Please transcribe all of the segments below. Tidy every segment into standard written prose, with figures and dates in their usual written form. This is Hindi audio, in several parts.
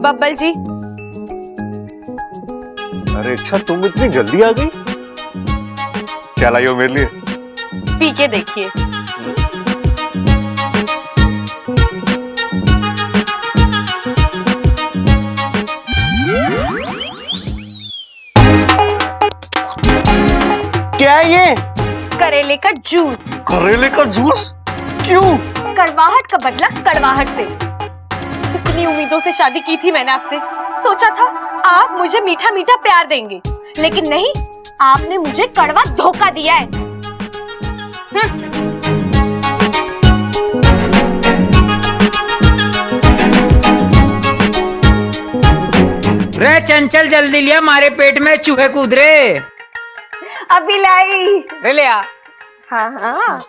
बब्बल जी। अरे अच्छा, तुम इतनी जल्दी आ गई? क्या लाई हो मेरे लिए? पी के देखिए। क्या है ये? करेले का जूस। करेले का जूस? क्यों? कड़वाहट का बदला कड़वाहट से। इतनी उम्मीदों से शादी की थी मैंने आपसे। सोचा था आप मुझे मीठा मीठा प्यार देंगे, लेकिन नहीं, आपने मुझे कड़वा धोखा दिया है। रे चंचल, जल्दी लिया, हमारे पेट में चूहे कूद रहे। अभी लाई। रे ले आ। हाँ हाँ,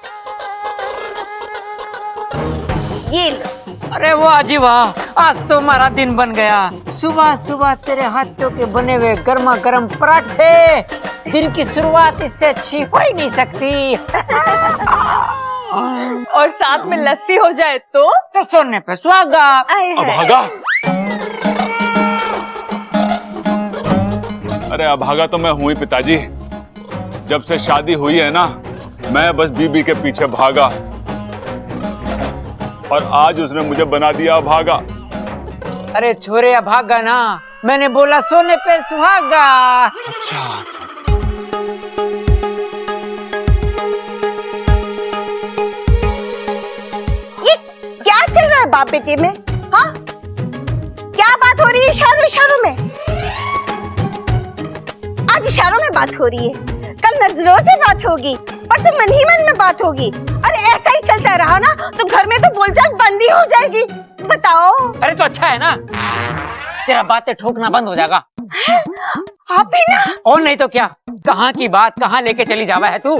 ये लो। अरे वाह जी वाह, आज तो हमारा दिन बन गया। सुबह सुबह तेरे हाथों के बने हुए गर्मा गर्म पराठे। दिन की शुरुआत इससे अच्छी हो ही नहीं सकती। और साथ में लस्सी हो जाए तो सोने पे सुहागा। अभागा? अरे अभागा तो मैं हूं ही पिताजी। जब से शादी हुई है ना, मैं बस बीबी के पीछे भागा, और आज उसने मुझे बना दिया अभागा। अरे छोरे अभागा ना, मैंने बोला सोने पे सुहागा। अच्छा अच्छा। ये क्या चल रहा है बाप बेटे में? हाँ, क्या बात हो रही है इशारों इशारों में? आज इशारों में बात हो रही है, कल नजरों से बात होगी, परसों मन ही मन में बात होगी। अरे ऐसा ही चलता रहा ना तो घर में तो बोलचाल बंद ही हो जाएगी। बताओ। अरे तो अच्छा है ना, तेरा बातें ठोकना बंद हो जाएगा। आप भी ना। और नहीं तो क्या, कहाँ की बात कहाँ लेके चली जावा है तू।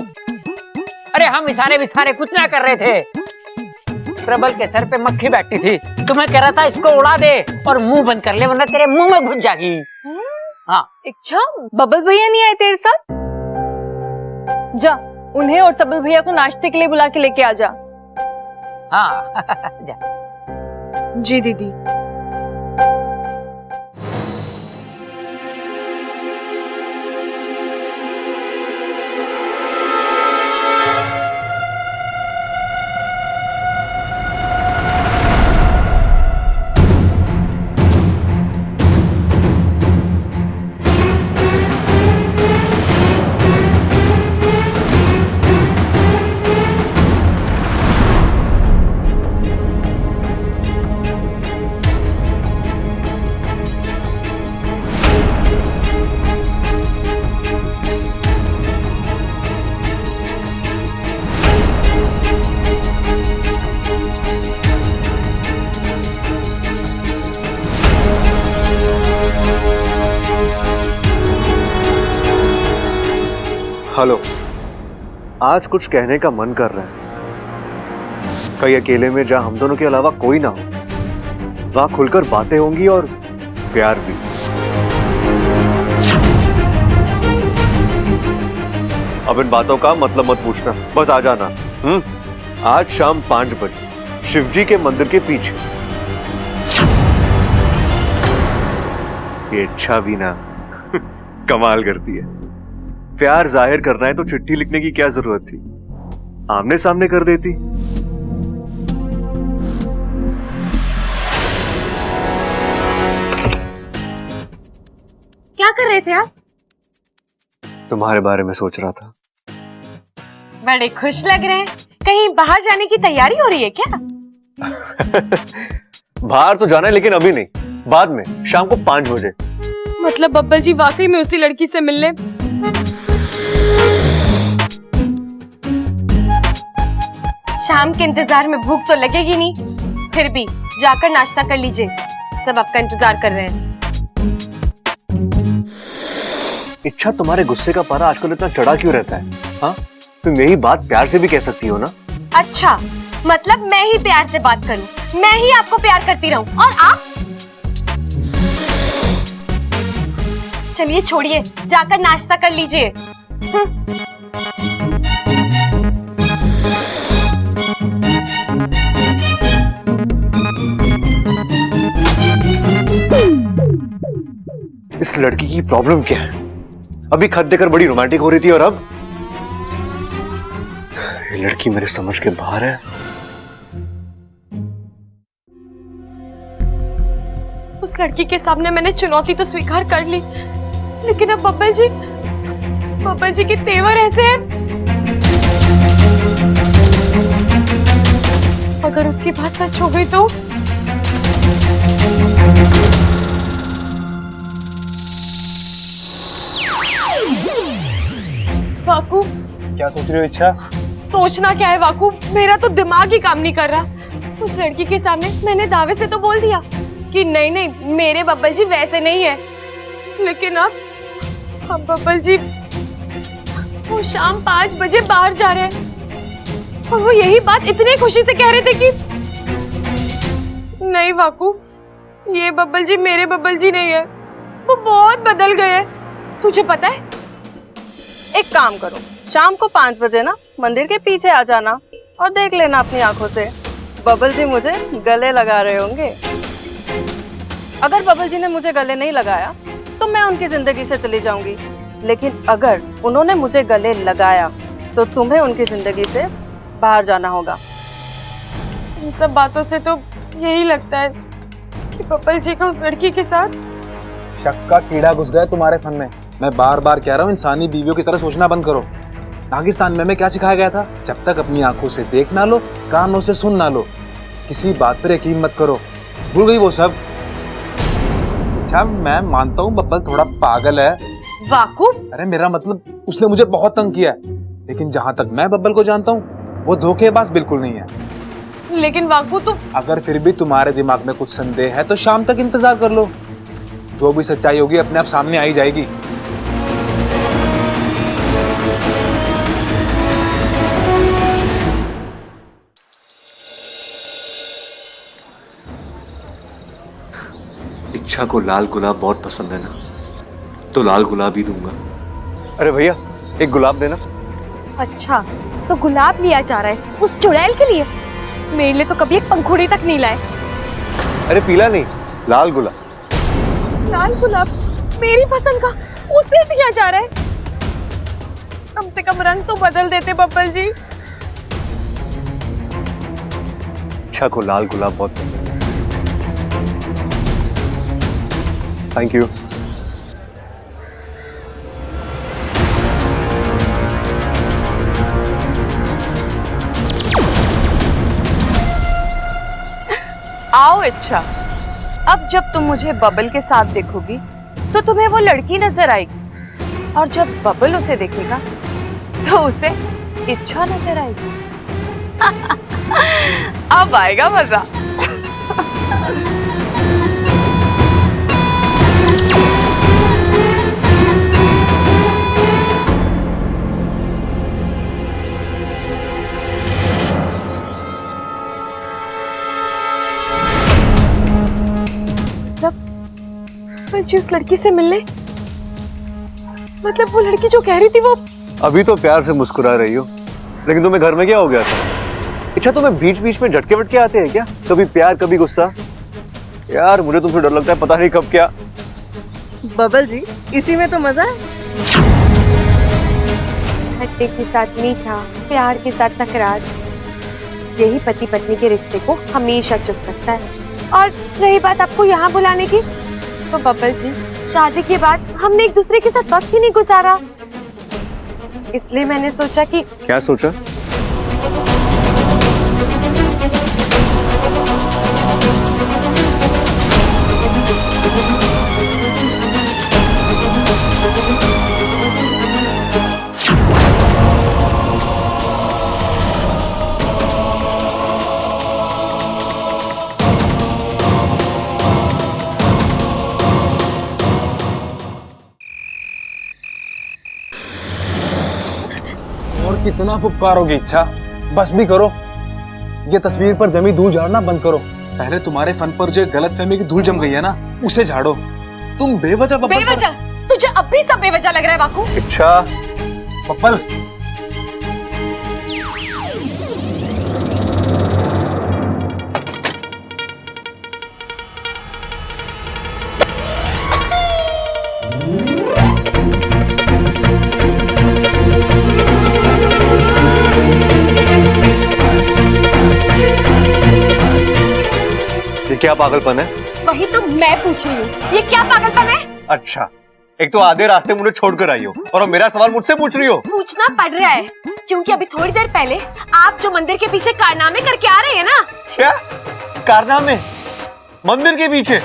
अरे हम इशारे विसारे कुछ ना कर रहे थे। प्रबल के सर पे मक्खी बैठी थी, तुम्हें कह रहा था इसको उड़ा दे और मुंह बंद कर ले, वरना तेरे मुंह में घुस जाएगी। हाँ। अच्छा, बबल भैया नहीं आए तेरे साथ? जा, उन्हें और सबल भैया को नाश्ते के लिए बुला के लेके आ जा। हाँ जा। जी दीदी। हेलो, आज कुछ कहने का मन कर रहा है। कहीं अकेले में जहां हम दोनों के अलावा कोई ना हो, वहां खुलकर बातें होंगी और प्यार भी। अब इन बातों का मतलब मत पूछना, बस आ जाना। आज शाम 5 बजे शिवजी के मंदिर के पीछे। ये इच्छा भी ना कमाल करती है। प्यार जाहिर करना है तो चिट्ठी लिखने की क्या जरूरत थी, आमने सामने कर देती। क्या कर रहे थे आप? तुम्हारे बारे में सोच रहा था। बड़े खुश लग रहे हैं, कहीं बाहर जाने की तैयारी हो रही है क्या? बाहर तो जाना है, लेकिन अभी नहीं, बाद में, शाम को 5 बजे। मतलब बब्बल जी वाकई में उसी लड़की से मिलने? शाम के इंतजार में भूख तो लगेगी नहीं, फिर भी जाकर नाश्ता कर लीजिए, सब आपका इंतजार कर रहे हैं। इच्छा, तुम्हारे गुस्से का पारा आजकल इतना चढ़ा क्यों रहता है? हाँ, तुम यही बात प्यार से भी कह सकती हो ना। अच्छा, मतलब मैं ही प्यार से बात करूं, मैं ही आपको प्यार करती रहूं, और आप? चलिए छोड़िए, जाकर नाश्ता कर लीजिए। इस लड़की की प्रॉब्लम क्या है? अभी खत देकर बड़ी रोमांटिक हो रही थी और अब ये लड़की मेरे समझ के बाहर है। उस लड़की के सामने मैंने चुनौती तो स्वीकार कर ली, लेकिन अब बब्बल जी के तेवर ऐसे हैं। अगर उसकी बात सच हो गई तो वाकू, क्या सोच रही हो इच्छा? सोचना क्या है वाकू, मेरा तो दिमाग ही काम नहीं कर रहा। उस लड़की के सामने मैंने दावे से तो बोल दिया कि नहीं नहीं मेरे बब्बल जी वैसे नहीं है, लेकिन अब बब्बल जी वो शाम 5 बजे बाहर जा रहे हैं और वो यही बात इतनी खुशी से कह रहे थे कि नहीं वाकू, ये बब्बल जी मेरे बब्बल जी नहीं है, वो बहुत बदल गए हैं। तुझे पता है? एक काम करो, शाम को 5 बजे ना मंदिर के पीछे आ जाना और देख लेना अपनी आंखों से, बबल जी मुझे गले लगा रहे होंगे। अगर बबल जी ने मुझे गले नहीं लगाया तो मैं उनकी जिंदगी से चली जाऊंगी, लेकिन अगर उन्होंने मुझे गले लगाया तो तुम्हें उनकी जिंदगी से बाहर जाना होगा। इन सब बातों से तो यही लगता है कि बब्बल जी का उस लड़की के साथ शक का कीड़ा घुस गया तुम्हारे फन में। मैं बार बार कह रहा हूँ इंसानी बीवियों की तरह सोचना बंद करो। पाकिस्तान में हमें क्या सिखाया गया था? जब तक अपनी आंखों से देख ना लो, कानों से सुन ना लो, किसी बात पर यकीन मत करो। भूल गई वो सब? अच्छा मैं मानता हूँ बब्बल थोड़ा पागल है। वाकू, अरे मेरा मतलब उसने मुझे बहुत तंग किया है, लेकिन जहां तक मैं बब्बल को जानता हूँ वो धोखेबाज बिल्कुल नहीं है। लेकिन वाकू तो अगर फिर भी तुम्हारे दिमाग में कुछ संदेह है तो शाम तक इंतजार कर लो, जो भी सच्चाई होगी अपने आप सामने आ ही जाएगी। इच्छा को लाल गुलाब बहुत पसंद है ना, तो लाल गुलाब ही दूंगा। अरे भैया एक गुलाब देना। अच्छा तो गुलाब लिया जा रहा है उस चुड़ैल के लिए? मेरे लिए तो कभी एक पंखुड़ी तक नहीं लाए। अरे पीला नहीं, लाल गुलाब। लाल गुलाब मेरी पसंद का, उसे दिया जा रहा है? कम से कम रंग तो बदल देते बब्बल जी। इच्छा को लाल गुलाब बहुत पसंद है। Thank you. आओ इच्छा, अब जब तुम मुझे बबल के साथ देखोगी तो तुम्हें वो लड़की नजर आएगी, और जब बबल उसे देखेगा तो उसे इच्छा नजर आएगी। अब आएगा मजा। बब्बल जी उस लड़की से मिलने, मतलब वो लड़की जो कह रही थी वो। अभी तो प्यार से मुस्कुरा रही हो, लेकिन तुम्हें घर में क्या हो गया था? अच्छा तुम्हें बीच बीच में झटके वटके आते हैं क्या? कभी प्यार कभी गुस्सा। यार मुझे तुमसे डर लगता है, पता नहीं कब क्या। बबल जी इसी में तो मजा है। खट्टे के साथ मीठा, प्यार के साथ तकरार, यही पति पत्नी के रिश्ते को हमेशा चुस्त रखता है। और रही बात आपको यहाँ बुलाने की, तो बब्बल जी शादी के बाद हमने एक दूसरे के साथ वक्त ही नहीं गुजारा, इसलिए मैंने सोचा कि। क्या सोचा? और कितना फुफकारोगी इच्छा, बस भी करो। ये तस्वीर पर जमी धूल झाड़ना बंद करो। पहले तुम्हारे फन पर जो गलतफहमी की धूल जम गई है ना, उसे झाड़ो। तुम बेवजह बेवजह? तुझे अब भी सब बेवजह लग रहा है वाकू? इच्छा बब्बल, ये क्या पागलपन है? वही तो मैं पूछ रही हूँ, ये क्या पागलपन है? अच्छा, एक तो आधे रास्ते मुझे छोड़कर आई हो और अब मेरा सवाल मुझसे पूछ रही हो। पूछना पड़ रहा है क्योंकि अभी थोड़ी देर पहले आप जो मंदिर के पीछे कारनामे करके आ रहे हैं ना। क्या कारनामे? मंदिर के पीछे?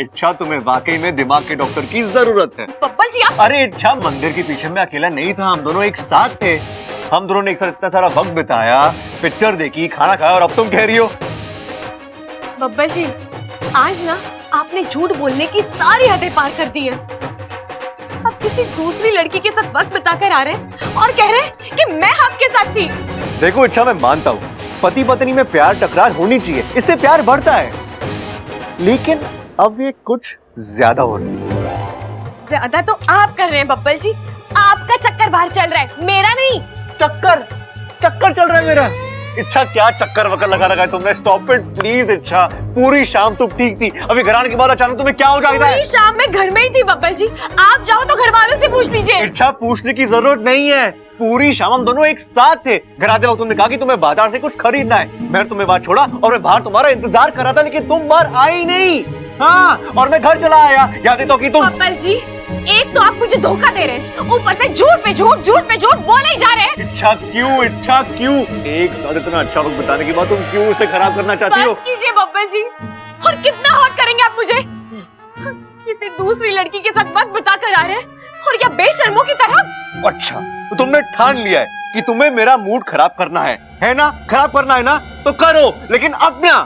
इच्छा, तुम्हें वाकई में दिमाग के डॉक्टर की जरूरत है। बब्बल जी आप। अरे इच्छा, मंदिर के पीछे मैं अकेला नहीं था, हम दोनों एक साथ थे। हम दोनों ने एक साथ इतना सारा वक्त बिताया, पिक्चर देखी, खाना खाया, और अब तुम कह रही हो। बब्बल जी, आज ना आपने झूठ बोलने की सारी हदें पार कर दी है। आप किसी दूसरी लड़की के साथ वक्त बिताकर आ रहे हैं और कह रहे हैं कि मैं आपके साथ थी। देखो इच्छा, मैं मानता हूँ पति पत्नी में प्यार टकरार होनी चाहिए, इससे प्यार बढ़ता है, लेकिन अब ये कुछ ज्यादा हो रहा है। ज्यादा तो आप कर रहे हैं बब्बल जी, आपका चक्कर बाहर चल रहा है, मेरा नहीं। चक्कर चल रहा है मेरा? इच्छा, क्या चक्कर वक्कर लगा रखा है तुमने? स्टॉप इट प्लीज इच्छा। पूरी शाम तुम ठीक थी, अभी घर आने के बाद अचानक तुम्हें क्या हो जाएगा? पूरी शाम मैं घर में ही थी बब्बल जी, आप जाओ तो घर वालों से पूछ लीजिए। इच्छा, पूछने की जरूरत नहीं है, पूरी शाम हम दोनों एक साथ थे। घर आते वक्त तुमने कहा कि तुम्हें बाजार से कुछ खरीदना है, मैंने तुम्हें बाहर छोड़ा और मैं बाहर तुम्हारा इंतजार कर रहा था, लेकिन तुम बाहर आई नहीं। हाँ, और मैं घर चला आया, याद है तो कि तुम। बब्बल जी, एक तो आप मुझे धोखा दे रहे हैं, ऊपर से झूठ पे झूठ बोले ही जा रहे हैं। इच्छा क्यों? एक साथ इतना अच्छा वक्त बिताने के बाद तुम क्यों उसे खराब करना चाहती हो? बस कीजिए बब्बल जी, और कितना हॉट करेंगे आप मुझे? किसी दूसरी लड़की के साथ वक्त बिता कर आ रहे हैं और या बेशर्मों की तरह। अच्छा, तो तुमने ठान लिया है कि तुम्हें मेरा मूड खराब करना है ना? खराब करना है ना, तो करो, लेकिन अपना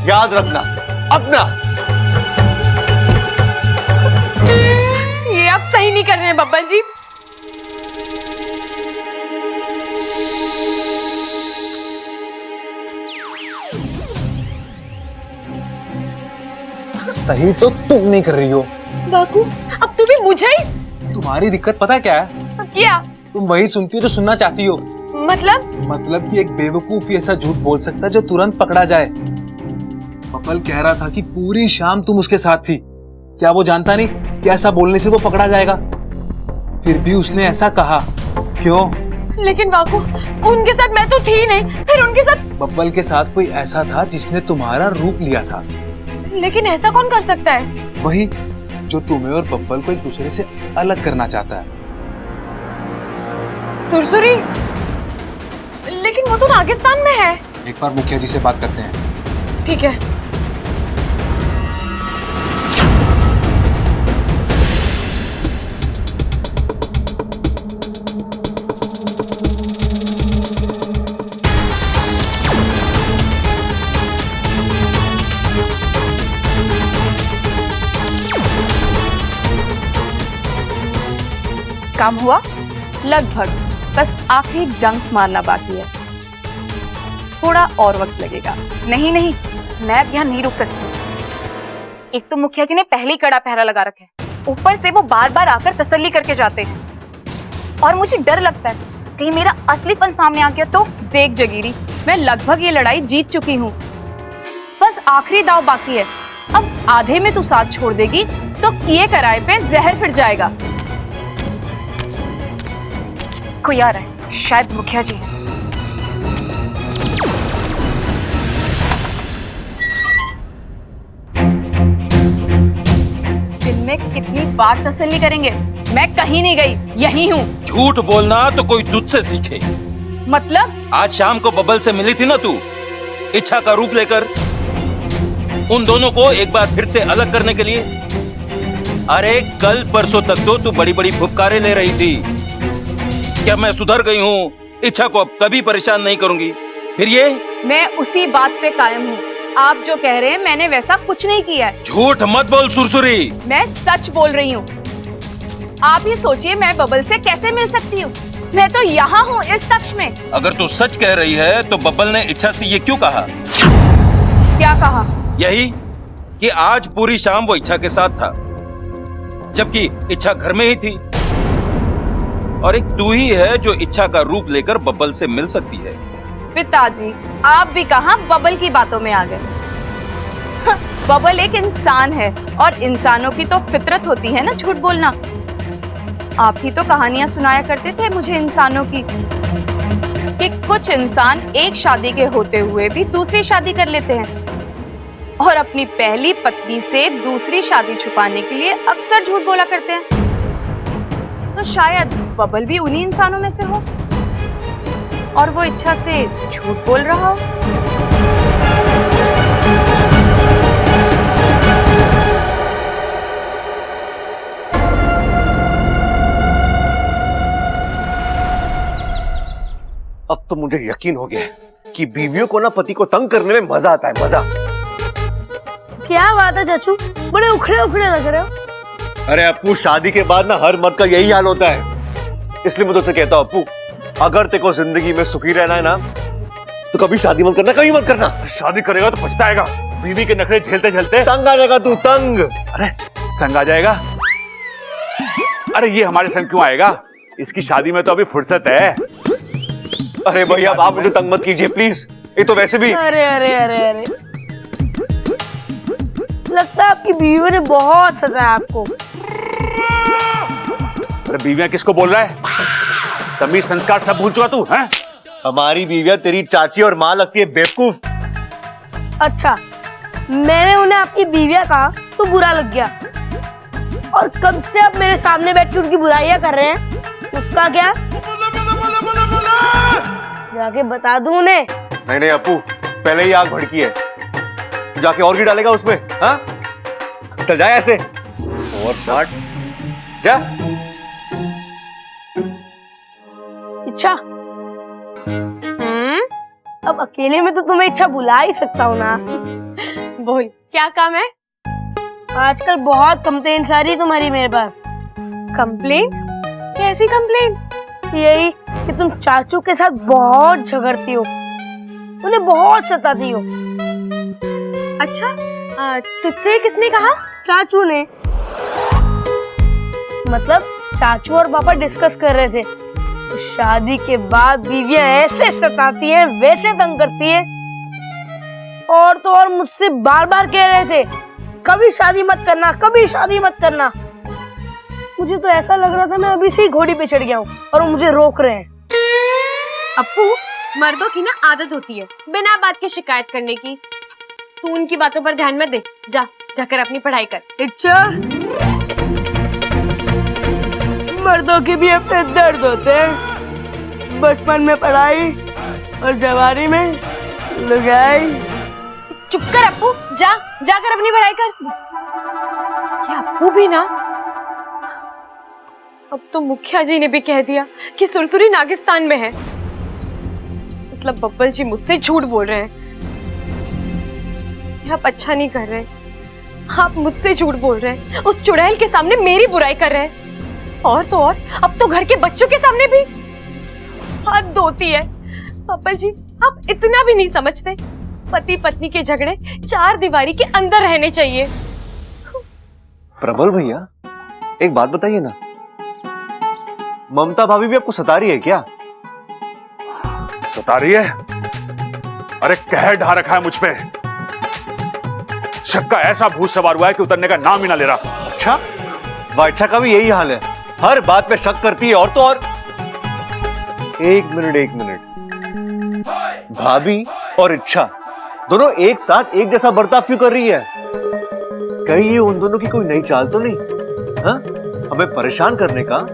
याद रखना, अपना। ये आप सही नहीं कर रहे हैं बब्बल जी। सही तो तुम नहीं कर रही हो। बाकू, अब तू भी मुझे ही। तुम्हारी दिक्कत पता है क्या है? क्या? तुम वही सुनती हो जो सुनना चाहती हो। मतलब कि एक बेवकूफ ही ऐसा झूठ बोल सकता है जो तुरंत पकड़ा जाए। पपल कह रहा था कि पूरी शाम तुम उसके साथ थी। क्या वो जानता नहीं कि ऐसा बोलने से वो पकड़ा जाएगा? फिर भी उसने ऐसा कहा, क्यों? लेकिन बाकू, उनके साथ मैं तो थी ही नहीं, फिर उनके साथ। बब्बल के साथ कोई ऐसा था जिसने तुम्हारा रूप लिया था। लेकिन ऐसा कौन कर सकता है? वही जो तुम्हें और बब्बल को एक दूसरे से अलग करना चाहता है। सुरसुरी? लेकिन वो तो नागिस्तान में है। एक बार मुखिया जी से बात करते हैं। ठीक है। काम हुआ लगभग, बस आखिरी डंक मारना बाकी है। थोड़ा और वक्त लगेगा। नहीं, मैं अब यहाँ नहीं रुक सकती। एक तो मुखिया जी ने पहले ही कड़ा पहरा लगा रखा है, ऊपर से वो बार बार आकर तसल्ली करके जाते हैं, और मुझे डर लगता है कहीं मेरा असलीपन सामने आ गया तो। देख जगीरी, मैं लगभग ये लड़ाई जीत चुकी हूँ, बस आखिरी दाव बाकी है। अब आधे में तू साथ छोड़ देगी तो किए कराए पे जहर फिर जाएगा। कोई आ रहा है, शायद मुखिया जी हैं। दिन में कितनी बार तसल्ली करेंगे? मैं कहीं नहीं गई, यही हूँ। झूठ बोलना तो कोई तुझ से सीखे। मतलब? आज शाम को बबल से मिली थी ना तू, इच्छा का रूप लेकर, उन दोनों को एक बार फिर से अलग करने के लिए। अरे कल परसों तक तो तू बड़ी बड़ी फुफकारें ले रही थी, क्या मैं सुधर गई हूँ, इच्छा को अब कभी परेशान नहीं करूंगी। फिर ये? मैं उसी बात पे कायम हूँ। आप जो कह रहे हैं मैंने वैसा कुछ नहीं किया है। झूठ मत बोल सुरसुरी। मैं सच बोल रही हूँ। आप ही सोचिए मैं बबल से कैसे मिल सकती हूँ? मैं तो यहाँ हूँ इस कक्ष में। अगर तू सच कह रही है तो बबल ने इच्छा से ये क्यों कहा? क्या कहा? यही कि आज पूरी शाम वो इच्छा के साथ था, जबकि इच्छा घर में ही थी, और एक तू ही है जो इच्छा का रूप लेकर बबल से मिल सकती है। पिताजी, आप भी कहाँ बबल की बातों में आ गए? बबल एक इंसान है और इंसानों की तो फितरत होती है ना झूठ बोलना। आप ही तो कहानियां सुनाया करते थे मुझे इंसानों की, कि कुछ इंसान एक शादी के होते हुए भी दूसरी शादी कर लेते हैं और अपनी पहली पत्नी से दूसरी शादी छुपाने के लिए अक्सर झूठ बोला करते हैं। तो शायद बबल भी उन्हीं इंसानों में से हो और वो इच्छा से झूठ बोल रहा हो। अब तो मुझे यकीन हो गया कि बीवियों को ना पति को तंग करने में मजा आता है, मजा। क्या बात है चाचू, बड़े उखड़े उखड़े लग रहे हो। अरे अप्पू, शादी के बाद ना हर मर्द का यही हाल होता है। इसलिए मैं तुझसे कहता हूँ अप्पू, अगर तेरे को जिंदगी में सुखी रहना है ना तो कभी शादी मत करना, कभी मत करना। शादी करेगा तो पछताएगा। बीवी के नखरे झेलते झेलते तंग आ जाएगा तू, तंग। अरे संग आ जाएगा। अरे ये हमारे संग क्यों आएगा? इसकी शादी में तो अभी फुर्सत है। अरे भैया आप मुझे तंग मत कीजिए प्लीज, ये तो वैसे भी। अरे अरे अरे अरे, लगता है आपकी बीवी ने बहुत सताया आपको। अरे बीवियां किसको बोल रहा है? तमीज संस्कार सब भूल चुका तू हैं? हमारी बीवियां तेरी चाची और माँ लगती है, बेवकूफ। अच्छा, मैंने उन्हें आपकी बीवियां कहा तो बुरा लग गया, और कब से आप मेरे सामने बैठ के उनकी बुराइयां कर रहे हैं, उसका क्या? जाके बता दूं उन्हें। नहीं नहीं अप्पू, पहले ही आग भड़की है, जाके और भी डालेगा उसमें। हाँ चल जाए ऐसे, और स्मार्ट क्या? इच्छा, अब अकेले में तो तुम्हें इच्छा बुला ही सकता हूँ ना। बोल, क्या काम है? आजकल बहुत कंप्लेंट्स आ रही तुम्हारी मेरे पास। कंप्लेंट्स? कैसी कंप्लेंट? यही कि तुम चाचू के साथ बहुत झगड़ती हो, उन्हें बहुत सताती हो। अच्छा, तुझसे किसने कहा? चाचू ने। मतलब चाचू और पापा डिस्कस कर रहे थे, शादी के बाद बीवियां ऐसे सताती हैं, वैसे तंग करती हैं, और तो और मुझसे बार बार कह रहे थे कभी शादी मत करना, कभी शादी मत करना। मुझे तो ऐसा लग रहा था मैं अभी से ही घोड़ी पे चढ़ गया हूँ और वो मुझे रोक रहे हैं। अप्पू, मर्दों की ना आदत होती है बिना बात के शिकायत करने की। तू उनकी बातों पर ध्यान मत दे, जाकर अपनी पढ़ाई कर। अच्छा, मर्दों के भी अपने दर्द होते हैं, बचपन में पढ़ाई और जवानी में लुगाई। चुप कर अप्पू, जाकर अपनी पढ़ाई कर। ये अप्पू भी ना, अब तो मुखिया जी ने भी कह दिया कि सुरसुरी नागिस्तान में है। मतलब बब्बल जी मुझसे झूठ बोल रहे हैं। आप अच्छा नहीं कर रहे, आप मुझसे झूठ बोल रहे हैं, उस चुड़ैल के सामने मेरी बुराई कर रहे हैं, और तो और अब तो घर के बच्चों के सामने भी। हद होती है बब्बल जी, आप इतना भी नहीं समझते। पति पत्नी के झगड़े चार दीवारी के अंदर रहने चाहिए। प्रबल भैया, एक बात बताइए ना, ममता भाभी भी आपको सता रही है क्या? सता रही है? अरे कहर ढा रखा है मुझ पे। शक का ऐसा भूत सवार हुआ है कि उतरने का नाम ही ना ले रहा। अच्छा, वाइच्छा का भी यही हाल है, हर बात पे शक करती है, और तो और। एक मिनट, भाभी और इच्छा दोनों एक साथ एक जैसा बर्ताव क्यों कर रही है? कहीं ये उन दोनों की कोई नई चाल तो नहीं? हाँ, हमें परेशान करने का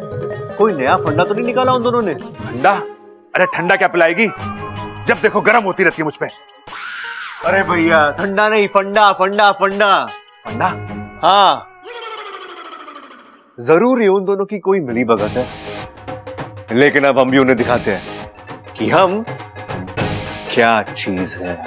कोई नया फंडा तो नहीं निकाला उन दोनों ने? ठंडा? अरे ठंडा क्या पिलाएगी, जब देखो गर्म होती रहती है मुझ पे। अरे भैया, ठंडा नहीं, फंडा फंडा फंडा फंडा? हाँ, जरूर ये उन दोनों की कोई मिली भगत है, लेकिन अब हम भी उन्हें दिखाते हैं कि हम क्या चीज है।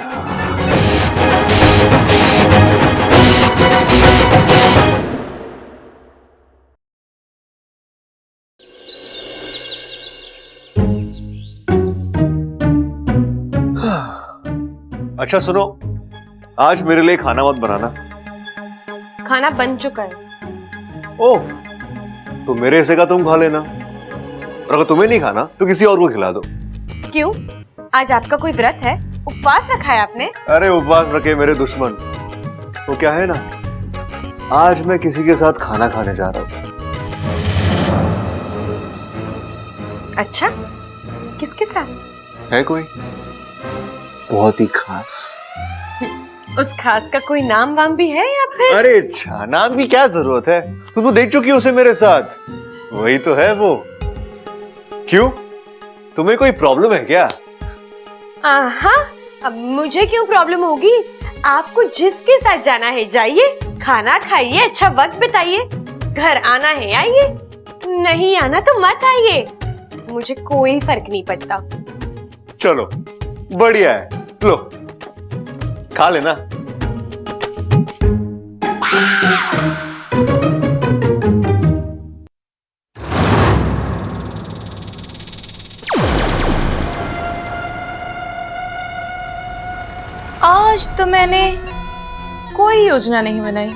अच्छा सुनो, आज मेरे लिए खाना मत बनाना। खाना बन चुका है। ओह, तो मेरे हिस्से का तुम खा लेना, और अगर तुम्हें नहीं खाना तो किसी और को खिला दो। क्यों? आज आपका कोई व्रत है? उपवास रखा है आपने? अरे उपवास रखे मेरे दुश्मन, तो क्या है ना, आज मैं किसी के साथ खाना खाने जा रहा हूँ। अच्छा, किसके साथ? है कोई बहुत ही खास? उस खास का कोई नाम वाम भी है या फिर? अरे अच्छा, नाम की क्या जरूरत है, तुम तो देख चुकी हो उसे मेरे साथ, वही तो है वो। क्यों, तुम्हें कोई प्रॉब्लम है क्या? हाँ, अब मुझे क्यों प्रॉब्लम होगी? आपको जिसके साथ जाना है जाइए, खाना खाइए, अच्छा वक्त बिताइए, घर आना है आइए, नहीं आना तो मत आइए, मुझे कोई फर्क नहीं पड़ता। चलो बढ़िया है, लो खा लेना। आज तो मैंने कोई योजना नहीं बनाई,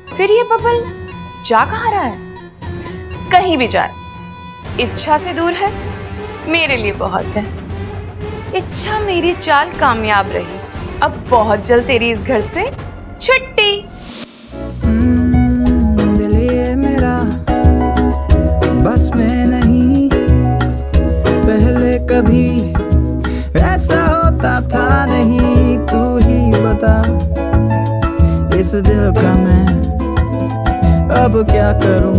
फिर ये बबल जा कहाँ रहा है? कहीं भी जा रहा, इच्छा से दूर है, मेरे लिए बहुत है। इच्छा मेरी चाल कामयाब रही, अब बहुत जल्द तेरी इस घर से छुट्टी। दिल ये मेरा बस में नहीं, पहले कभी ऐसा होता था नहीं, तू ही बता इस दिल का मैं अब क्या करूं।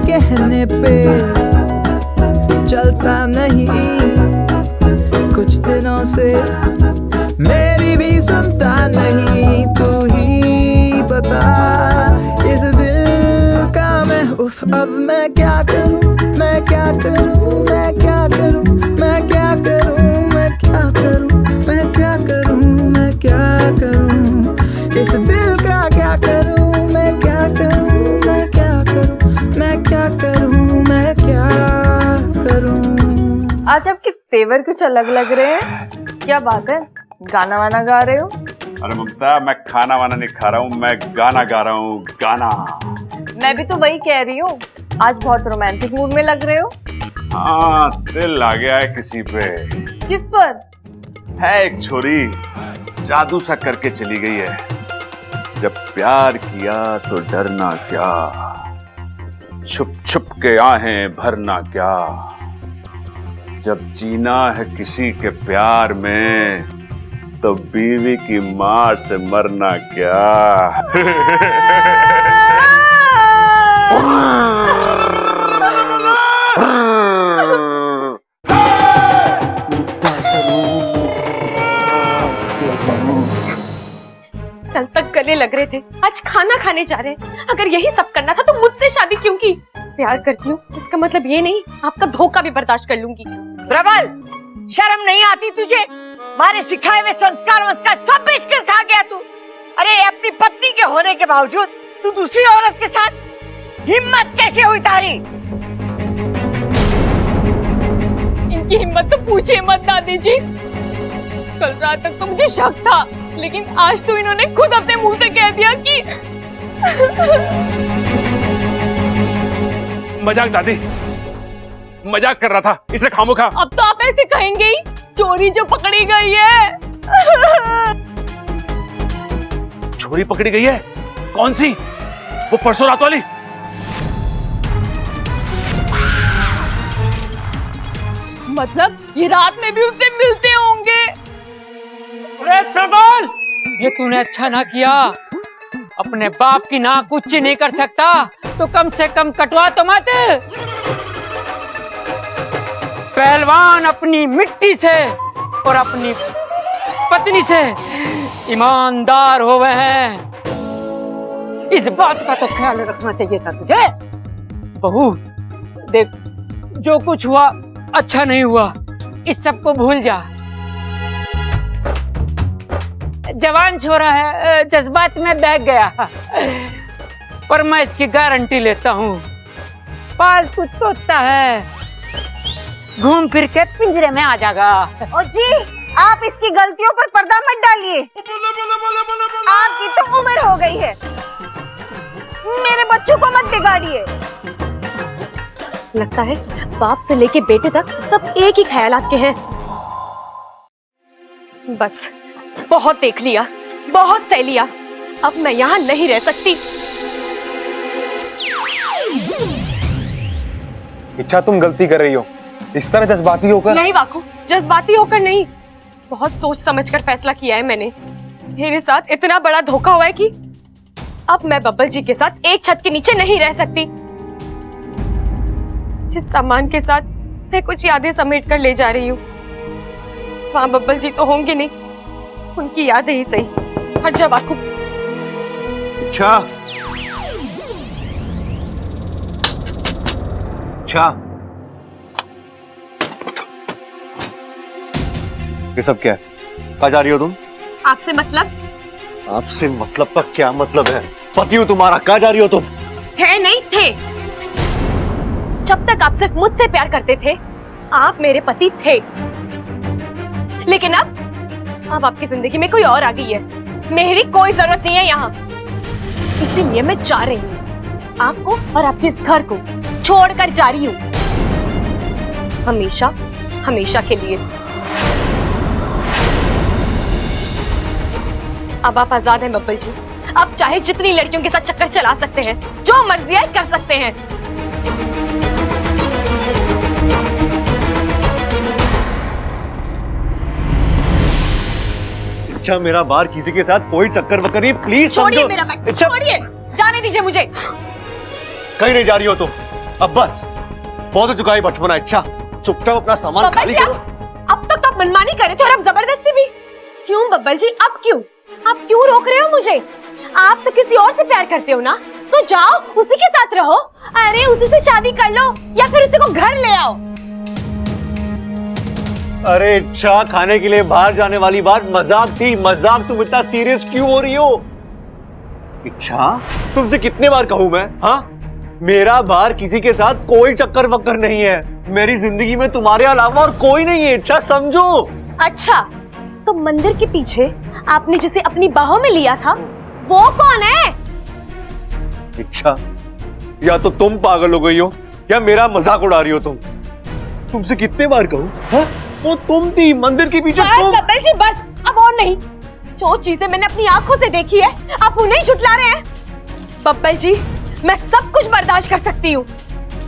कहने पे चलता नहीं, कुछ दिनों से मेरी भी सुनता नहीं, तू ही बता इस दिल का मैं उफ अब मैं क्या करूं, मैं क्या करूं, मैं क्या करूं, मैं क्या करूं, मैं क्या करूं, मैं क्या करूं, मैं क्या करूं, इस दिल का क्या करूं, मैं क्या करूं, मैं क्या करूं, मैं क्या करूं, मैं क्या करूं। आज आपके तेवर कुछ अलग लग रहे हैं, क्या बात है, गाना वाना गा रहे हो? अरे ममता, मैं खाना वाना नहीं खा रहा हूँ, मैं गाना गा रहा हूँ, गाना। मैं भी तो वही कह रही हूँ, आज बहुत रोमांटिक मूड में लग रहे हो। हाँ, दिल आ गया है किसी पे। किस पर? है एक छोरी, जादू सा करके चली गई है, जब प्यार किया तो डरना क्या, छुप छुप के आहें भरना क्या, जब जीना है किसी के प्यार में तो बीवी की मार से मरना क्या। कल तक गले लग रहे थे, आज खाना खाने जा रहे हैं। अगर यही सब करना था तो मुझसे शादी क्यों की? प्यार करती हूँ इसका मतलब ये नहीं आपका धोखा भी बर्दाश्त कर लूंगी। प्रबल, शर्म नहीं आती तुझे? मारे सिखाए हुए संस्कार वंस्कार सब बेच कर खा गया तू। अरे अपनी पत्नी के होने के बावजूद तू दूसरी औरत के साथ, हिम्मत कैसे हुई तारी? इनकी हिम्मत तो पूछे मत दादी जी। कल रात तक तो मुझे शक था, लेकिन आज तो इन्होंने खुद अपने मुंह से कह दिया कि मजाक दादी, मजाक कर रहा था, इसने खामोखा। अब तो आप ऐसे कहेंगे ही, चोरी जो पकड़ी गई है। चोरी पकड़ी गई है? कौन सी? वो परसों रात वाली? मतलब ये रात में भी उससे मिलते होंगे? अरे प्रबल, ये तूने अच्छा ना किया। अपने बाप की नाक ऊंची नहीं कर सकता तो कम से कम कटवा तो मत। पहलवान अपनी मिट्टी से और अपनी पत्नी से ईमानदार हो गए हैं, इस बात का तो ख्याल रखना चाहिए था तुझे। बहू देख, जो कुछ हुआ अच्छा नहीं हुआ, इस सब को भूल जा। जवान छोरा है, जज्बात में बह गया, पर मैं इसकी गारंटी लेता हूँ, पालतू तोता है, घूम फिर के पिंजरे में आ जाएगा। ओ जी, आप इसकी गलतियों पर पर्दा मत डालिए, आपकी तो उम्र हो गई है, मेरे बच्चों को मत बिगाड़िए। लगता है बाप से लेके बेटे तक सब एक ही ख्यालात के हैं। बस बहुत देख लिया, बहुत सह लिया, अब मैं यहाँ नहीं रह सकती। इच्छा तुम गलती कर रही हो, इस तरह जज्बाती होकर। नहीं वाकू, जज्बाती होकर नहीं, बहुत सोच समझकर फैसला किया है मैंने। मेरे साथ इतना बड़ा धोखा हुआ है कि अब मैं बब्बल जी के साथ एक छत के नीचे नहीं रह सकती। इस सामान के साथ मैं कुछ यादें समेट कर ले जा रही हूँ। वहां बब्बल जी तो होंगे नहीं, उनकी यादें ही सही। हट जा वाकू। अच्छा अच्छा, ये सब क्या है? कहाँ जा रही हो तुम? आपसे मतलब? आपसे मतलब का क्या मतलब है? पति हूँ तुम्हारा, कहाँ जा रही हो तुम? है नहीं थे। जब तक आप सिर्फ मुझसे प्यार करते थे, आप मेरे पति थे। लेकिन अब आपकी जिंदगी में कोई और आ गई है। मेरी कोई जरूरत नहीं है यहाँ। इसीलिए मैं जा रही हूँ। आपको और आपके इस घर को छोड़कर जा रही हूँ, हमेशा हमेशा के लिए। अब आप आजाद हैं बब्बल जी। आप चाहे जितनी लड़कियों के साथ चक्कर चला सकते हैं, जो मर्जी है कर सकते हैं। अच्छा, मेरा बाहर किसी के साथ कोई चक्कर वक्कर नहीं, प्लीज छोड़िए समझो। मेरा बैग, अच्छा, छोड़िए, जाने दीजिए मुझे। कहीं नहीं जा रही हो तुम। अब बस बहुत हो चुका है बचपना। अच्छा, चुपचाप अपना सामान बब्बल खाली जी, करो। अब तक तो आप मनमानी कर रहे थे और अब जबरदस्ती भी। क्यों बब्बल जी, अब क्यों? आप क्यों रोक रहे हो मुझे? आप तो किसी और से प्यार करते हो ना, तो जाओ उसी के साथ रहो। अरे उसी से शादी कर लो या फिर उसी को घर ले आओ। अरे अच्छा, खाने के लिए बाहर जाने वाली बात मजाक थी। मजाक, तुम इतना सीरियस क्यों हो रही हो? अच्छा, तुमसे कितने बार कहूं मैं? हाँ, मेरा बाहर किसी के साथ कोई चक्कर वक्कर नहीं है। मेरी जिंदगी में तुम्हारे अलावा और कोई नहीं है। अच्छा समझो। अच्छा, तो मंदिर के पीछे आपने जिसे अपनी बाहों में लिया था, वो कौन है? अच्छा, या तो तुम पागल हो गई हो या मेरा मजाक उड़ा रही हो तुम। तुमसे कितने बार कहूं? हाँ? वो तुम थी मंदिर के पीछे। बस बब्बल जी बस, अब और नहीं। जो चीजें मैंने अपनी आंखों से देखी है, आप उन्हें ही झुठला रहे हैं। बब्बल जी, मैं सब कुछ बर्दाश्त कर सकती हूँ,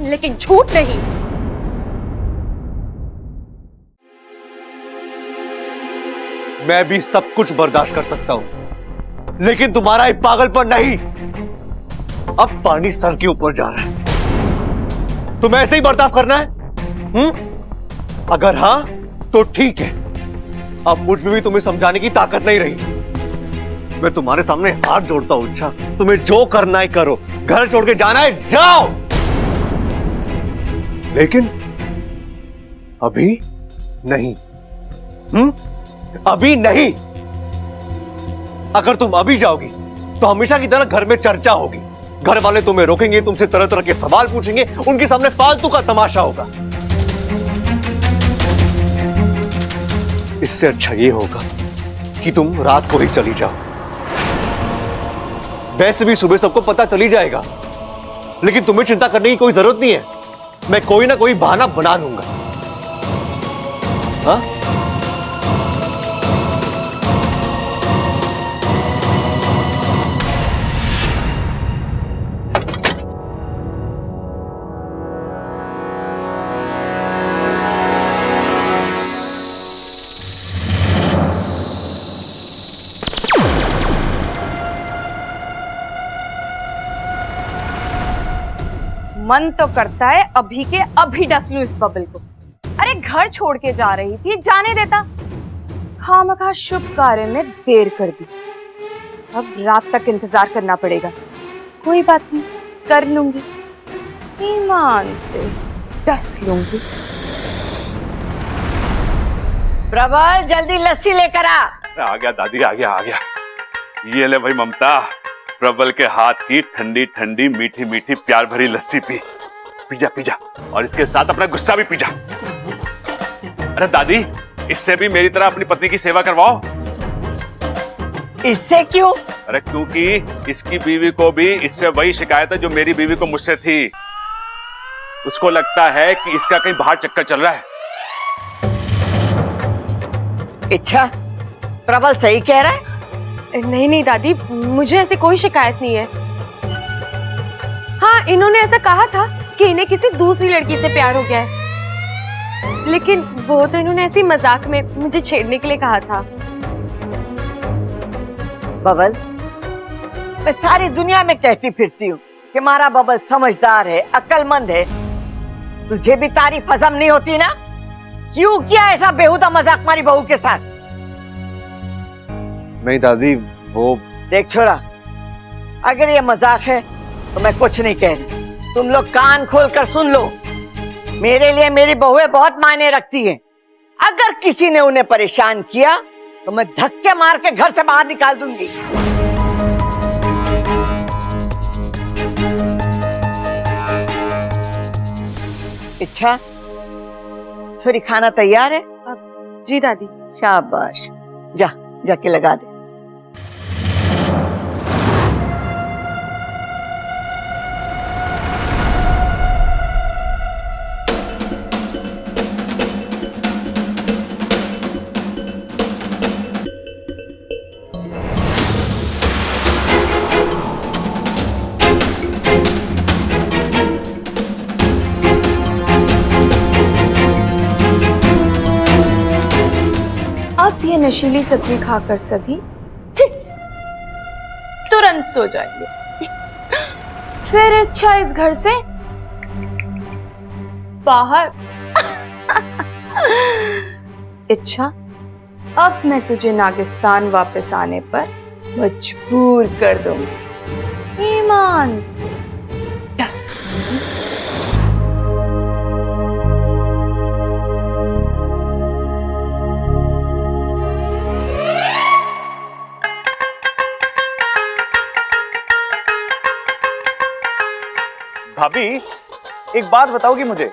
लेकिन झूठ नहीं। मैं भी सब कुछ बर्दाश्त कर सकता हूं, लेकिन तुम्हारा ये पागलपन नहीं। अब पानी सर के ऊपर जा रहा है, तुम्हें ऐसे ही बर्ताव करना है? अगर हाँ तो ठीक है। अब मुझ में भी तुम्हें समझाने की ताकत नहीं रही। मैं तुम्हारे सामने हाथ जोड़ता हूं। अच्छा, तुम्हें जो करना है करो। घर छोड़ के जाना है, जाओ। लेकिन अभी नहीं। अभी नहीं। अगर तुम अभी जाओगी तो हमेशा की तरह घर में चर्चा होगी। घर वाले तुम्हें रोकेंगे, तुमसे तरह तरह के सवाल पूछेंगे, उनके सामने फालतू का तमाशा होगा। इससे अच्छा ये होगा कि तुम रात को ही चली जाओ। वैसे भी सुबह सबको पता चली जाएगा, लेकिन तुम्हें चिंता करने की कोई जरूरत नहीं है। मैं कोई ना कोई बहाना बना लूंगा। हाँ? मन तो करता है अभी के अभी डस लूं इस बबल को। अरे घर छोड़ के जा रही थी, जाने देता। खामखा शुभ कार्य में देर कर दी। अब रात तक इंतजार करना पड़ेगा। कोई बात नहीं, कर लूंगी, ईमान से डस लूंगी। प्रबल, जल्दी लस्सी लेकर आ। आ गया दादी, आ गया आ गया। ये ले भाई ममता, प्रबल के हाथ की ठंडी ठंडी मीठी मीठी प्यार भरी लस्सी पी। पीजा पीजा, और इसके साथ अपना गुस्सा भी पीजा। अरे दादी, इससे भी मेरी तरह अपनी पत्नी की सेवा करवाओ। इससे क्यों? अरे क्योंकि इसकी बीवी को भी इससे वही शिकायत है जो मेरी बीवी को मुझसे थी। उसको लगता है कि इसका कहीं बाहर चक्कर चल रहा है। अच्छा, प्रबल सही कह रहा है। नहीं नहीं दादी, मुझे ऐसी कोई शिकायत नहीं है। हाँ, इन्होंने ऐसा कहा था कि इन्हें किसी दूसरी लड़की से प्यार हो गया है, लेकिन वो तो इन्होंने ऐसी मजाक में मुझे छेड़ने के लिए कहा था। बबल, मैं सारी दुनिया में कहती फिरती हूँ कि हमारा बबल समझदार है, अक्लमंद है। तुझे भी तारीफ हजम नहीं होती ना? क्यों किया ऐसा बेहुदा मजाक हमारी बहू के साथ? नहीं दादी, वो देख छोरा, अगर ये मजाक है तो मैं कुछ नहीं कह रही। तुम लोग कान खोल कर सुन लो। मेरे लिए मेरी बहुएं बहुत मायने रखती हैं। अगर किसी ने उन्हें परेशान किया तो मैं धक्के मार के घर से बाहर निकाल दूंगी। अच्छा छोरी, खाना तैयार है? जी दादी। शाबाश, जा जाके लगा दे। अब ये नशीली सब्जी खाकर सभी फिस तुरंत सो जाएंगे। फिर अच्छा इस घर से बाहर। इच्छा, अब मैं तुझे नागिस्तान वापस आने पर मजबूर कर दूंगी, ईमान से। यस। भाभी, एक बात बताओगी मुझे,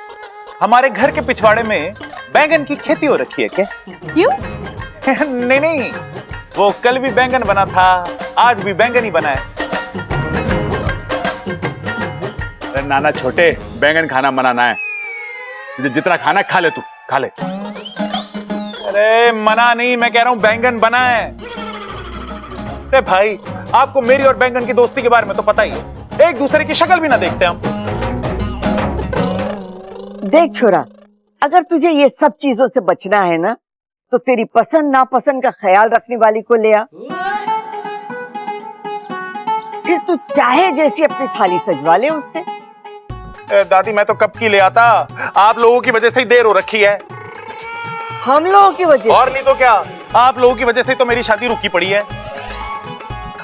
हमारे घर के पिछवाड़े में बैंगन की खेती हो रखी है क्या? क्यों? नहीं नहीं, वो कल भी बैंगन बना था, आज भी बैंगन ही बना है। अरे नाना छोटे, बैंगन खाना मना है। तुझे जितना खाना खा ले, तू खा ले। अरे मना नहीं, मैं कह रहा हूं बैंगन बना है। अरे भाई, आपको मेरी और बैंगन की दोस्ती के बारे में तो पता ही है, एक दूसरे की शक्ल भी ना देखते हम। देख छोरा, अगर तुझे ये सब चीजों से बचना है ना, तो तेरी पसंद नापसंद का ख्याल रखने वाली को ले आ। फिर तू चाहे जैसी अपनी थाली सजवा ले उससे। दादी, मैं तो कब की ले आता, आप लोगों की वजह से ही देर हो रखी है। हम लोगों की वजह? और नहीं तो क्या, आप लोगों की वजह से तो मेरी शादी रुकी पड़ी है।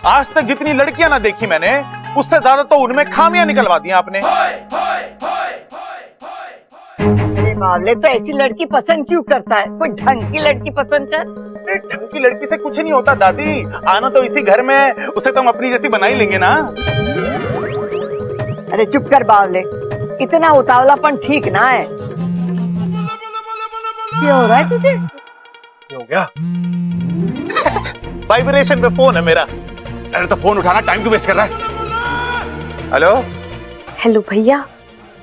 आज तक जितनी लड़कियां ना देखी मैंने, उससे ज्यादा तो उनमें खामियां निकलवा दी आपने। मामले तो ऐसी लड़की पसंद क्यों करता है? कोई ढंग की लड़की पसंद कर। ढंग की लड़की से कुछ नहीं होता दादी, आना तो इसी घर में है, उसे तो हम अपनी जैसी बना ही लेंगे ना। अरे चुप कर बावले, इतना उतावलापन ठीक ना है। क्या हो रहा है तुझे? हो गया? वाइब्रेशन पे फोन है मेरा। अरे तो फोन उठाना, टाइम क्यों वेस्ट कर रहा है? हेलो हेलो भैया,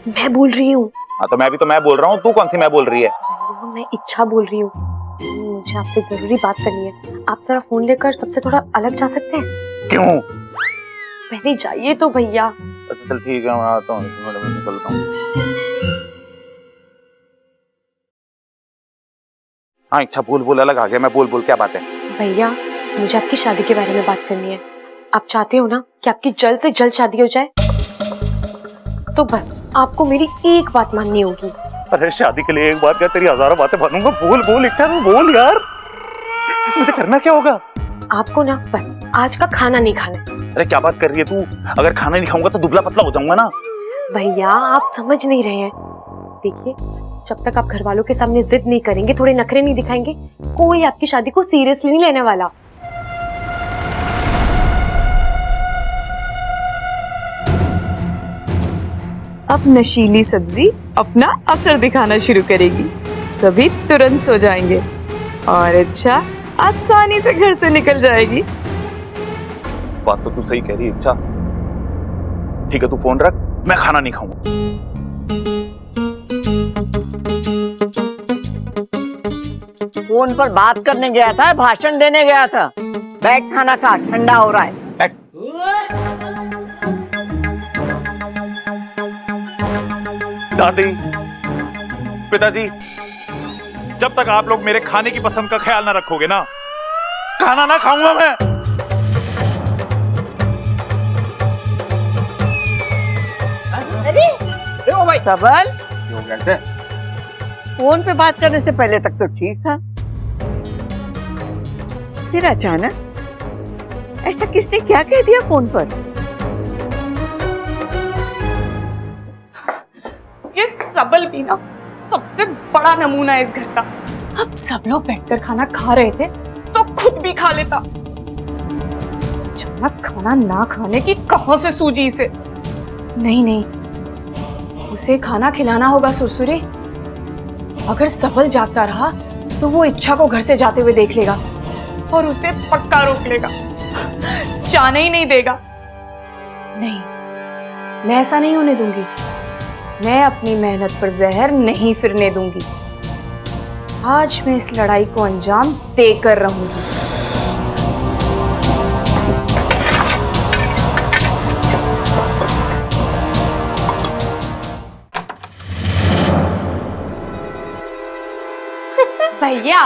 मैं बोल रही हूँ। हाँ तो मैं बोल रहा हूँ, तू कौन सी मैं बोल रही है? मैं इच्छा बोल रही हूँ। मुझे आपसे जरूरी बात करनी है। आप जरा फोन लेकर सबसे थोड़ा अलग जा सकते हैं? क्यों? पहले जाइए तो भैया। अच्छा चल ठीक है, मैं आता हूँ, निकलता हूँ। हाँ इच्छा, बोल अलग आ गया मैं, बोल क्या बात है? भैया, मुझे आपकी शादी के बारे में बात करनी है। आप चाहते हो ना कि आपकी जल्द से जल्द शादी हो जाए? तो बस आपको मेरी एक बात माननी होगी। अरे शादी के लिए एक बात क्या, तेरी हजारों बातें मानूंगा। बोल इच्छा, तू बोल यार, मुझे करना क्या होगा? आपको ना बस आज का खाना नहीं खाना है। अरे क्या बात कर रही है तू? अगर खाना नहीं खाऊंगा तो दुबला पतला हो जाऊंगा ना। भैया, आप समझ नहीं रहे हैं। देखिए, जब तक आप घर वालों के सामने जिद नहीं करेंगे, थोड़े नखरे नहीं दिखाएंगे, कोई आपकी शादी को सीरियसली नहीं लेने वाला। अब नशीली सब्जी अपना असर दिखाना शुरू करेगी, सभी तुरंत सो जाएंगे और इच्छा आसानी से घर से निकल जाएगी। बात तो तू सही कह रही है इच्छा। ठीक है, तू फोन रख, मैं खाना नहीं खाऊंगा। फोन पर बात करने गया था, भाषण देने गया था? बैठ, खाना खा, ठंडा हो रहा है। बैठ। दादी, पिताजी, जब तक आप लोग मेरे खाने की पसंद का ख्याल ना रखोगे ना, खाना ना खाऊंगा मैं। अरे ओ भाई, सबल, क्यों कैसे? फोन पे बात करने से पहले तक तो ठीक था, फिर अचानक ऐसा किसने क्या कह दिया फोन पर? ये सबल भी ना सबसे बड़ा नमूना है इस घर का। अब सब लोग बैठकर खाना खा रहे थे तो खुद भी खा लेता। अचानक खाना ना खाने की कहां से सूझी इसे? नहीं नहीं, उसे खाना खिलाना होगा सुरसुरी। अगर सबल जागता रहा तो वो इच्छा को घर से जाते हुए देख लेगा और उसे पक्का रोक लेगा, जाने ही नहीं देगा। नहीं, मैं ऐसा नहीं होने दूंगी। मैं अपनी मेहनत पर जहर नहीं फिरने दूंगी। आज मैं इस लड़ाई को अंजाम देकर रहूंगी। भैया,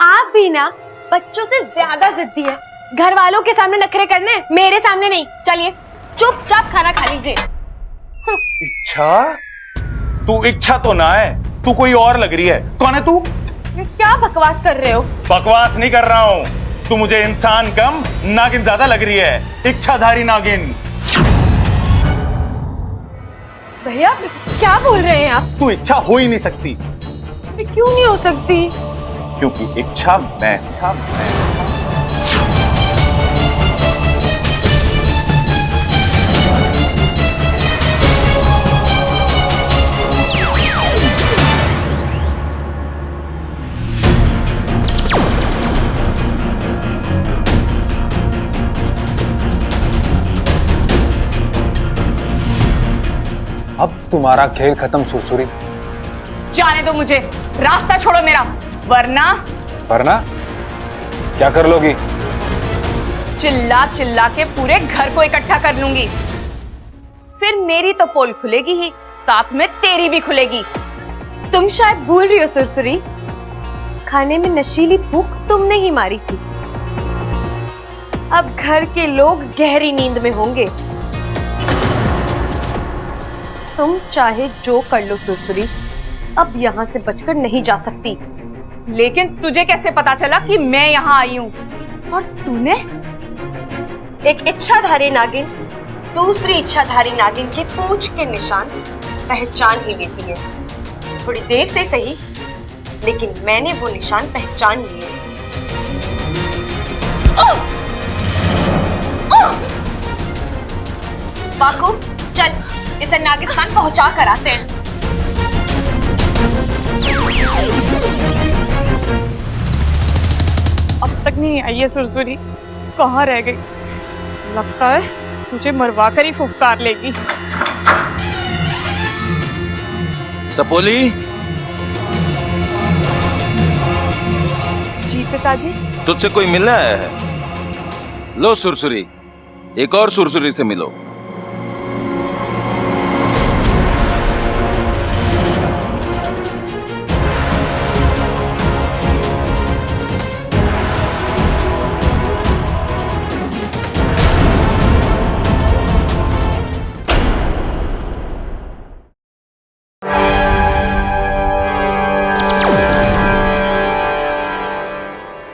आप भी ना बच्चों से ज्यादा जिद्दी है। घर वालों के सामने नखरे करने, मेरे सामने नहीं। चलिए चुपचाप खाना खा लीजिए। इच्छा? तू इच्छा तो ना है, तू कोई और लग रही है। कौन है तू? क्या बकवास कर रहे हो? बकवास नहीं कर रहा हूँ। तू मुझे इंसान कम नागिन ज्यादा लग रही है। इच्छाधारी नागिन। भैया क्या बोल रहे हैं आप? तू इच्छा हो ही नहीं सकती। क्यों नहीं हो सकती? क्योंकि इच्छा मैं। अब तुम्हारा खेल खत्म सुरसुरी। जाने दो मुझे, रास्ता छोड़ो मेरा, वरना क्या कर लोगी? चिल्ला चिल्ला के पूरे घर को इकट्ठा कर लूंगी। फिर मेरी तो पोल खुलेगी ही, साथ में तेरी भी खुलेगी। तुम शायद भूल रही हो सुरसुरी, खाने में नशीली भूख तुमने ही मारी थी। अब घर के लोग गहरी नींद में होंगे। तुम चाहे जो कर लो सुरसुरी, अब यहाँ से बचकर नहीं जा सकती। लेकिन तुझे कैसे पता चला कि मैं यहाँ आई हूँ? और तूने? एक इच्छाधारी नागिन दूसरी इच्छाधारी नागिन की पूंछ के निशान पहचान ही लेती है। थोड़ी देर से सही, लेकिन मैंने वो निशान पहचान लिए। बाकू, चल इसे नागिस्तान पहुंचा कर आते हैं। अब तक नहीं आई है सुरसुरी, कहाँ रह गई? लगता है मुझे मरवा कर ही फुफकार लेगी। सपोली, जी पिताजी। तुझसे कोई मिलना है? लो सुरसुरी, एक और सुरसुरी से मिलो।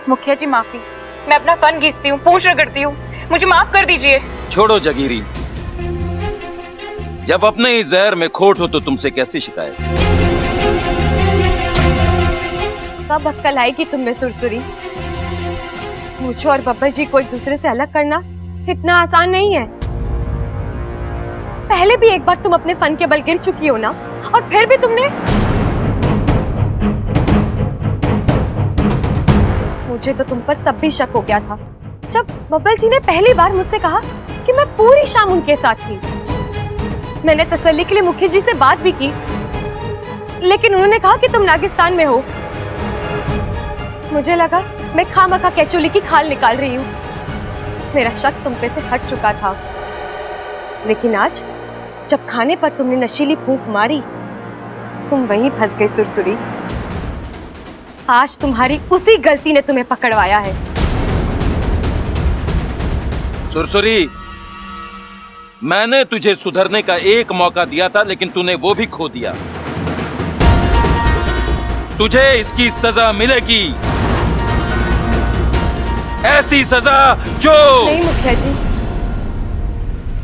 मुखिया जी माफी, मैं अपना फन घिसती हूँ, पूंछ रगड़ती हूँ, मुझे माफ कर दीजिए। छोड़ो जगीरी, जब अपने ही जहर में खोट हो तो तुमसे कैसी शिकायत? कब अक्कल आएगी तुम में सुरसुरी? मुझे और बब्बर जी को एक दूसरे से अलग करना इतना आसान नहीं है। पहले भी एक बार तुम अपने फन के बल गिर चुकी हो ना, और फिर भी तुमने। मुझे तो तुम पर तब भी शक हो गया था जब बब्बर जी ने पहली बार मुझसे कहा कि मैं पूरी शाम उनके साथ थी। मैंने तसल्ली के लिए मुखिया जी से बात भी की, लेकिन उन्होंने कहा कि तुम नागिस्तान में हो। मुझे लगा मैं खामखा केचुली की खाल निकाल रही हूँ। मेरा शक तुम पे से हट चुका था, लेकिन आज जब खाने पर तुमने नशीली फूंक मारी तुम वहीं फंस गई सुरसुरी। आज तुम्हारी उसी गलती ने तुम्हें पकड़वाया है। सुरसुरी, मैंने तुझे सुधरने का एक मौका दिया था, लेकिन तूने वो भी खो दिया। तुझे इसकी सजा मिलेगी, ऐसी सजा जो... नहीं मुखिया जी,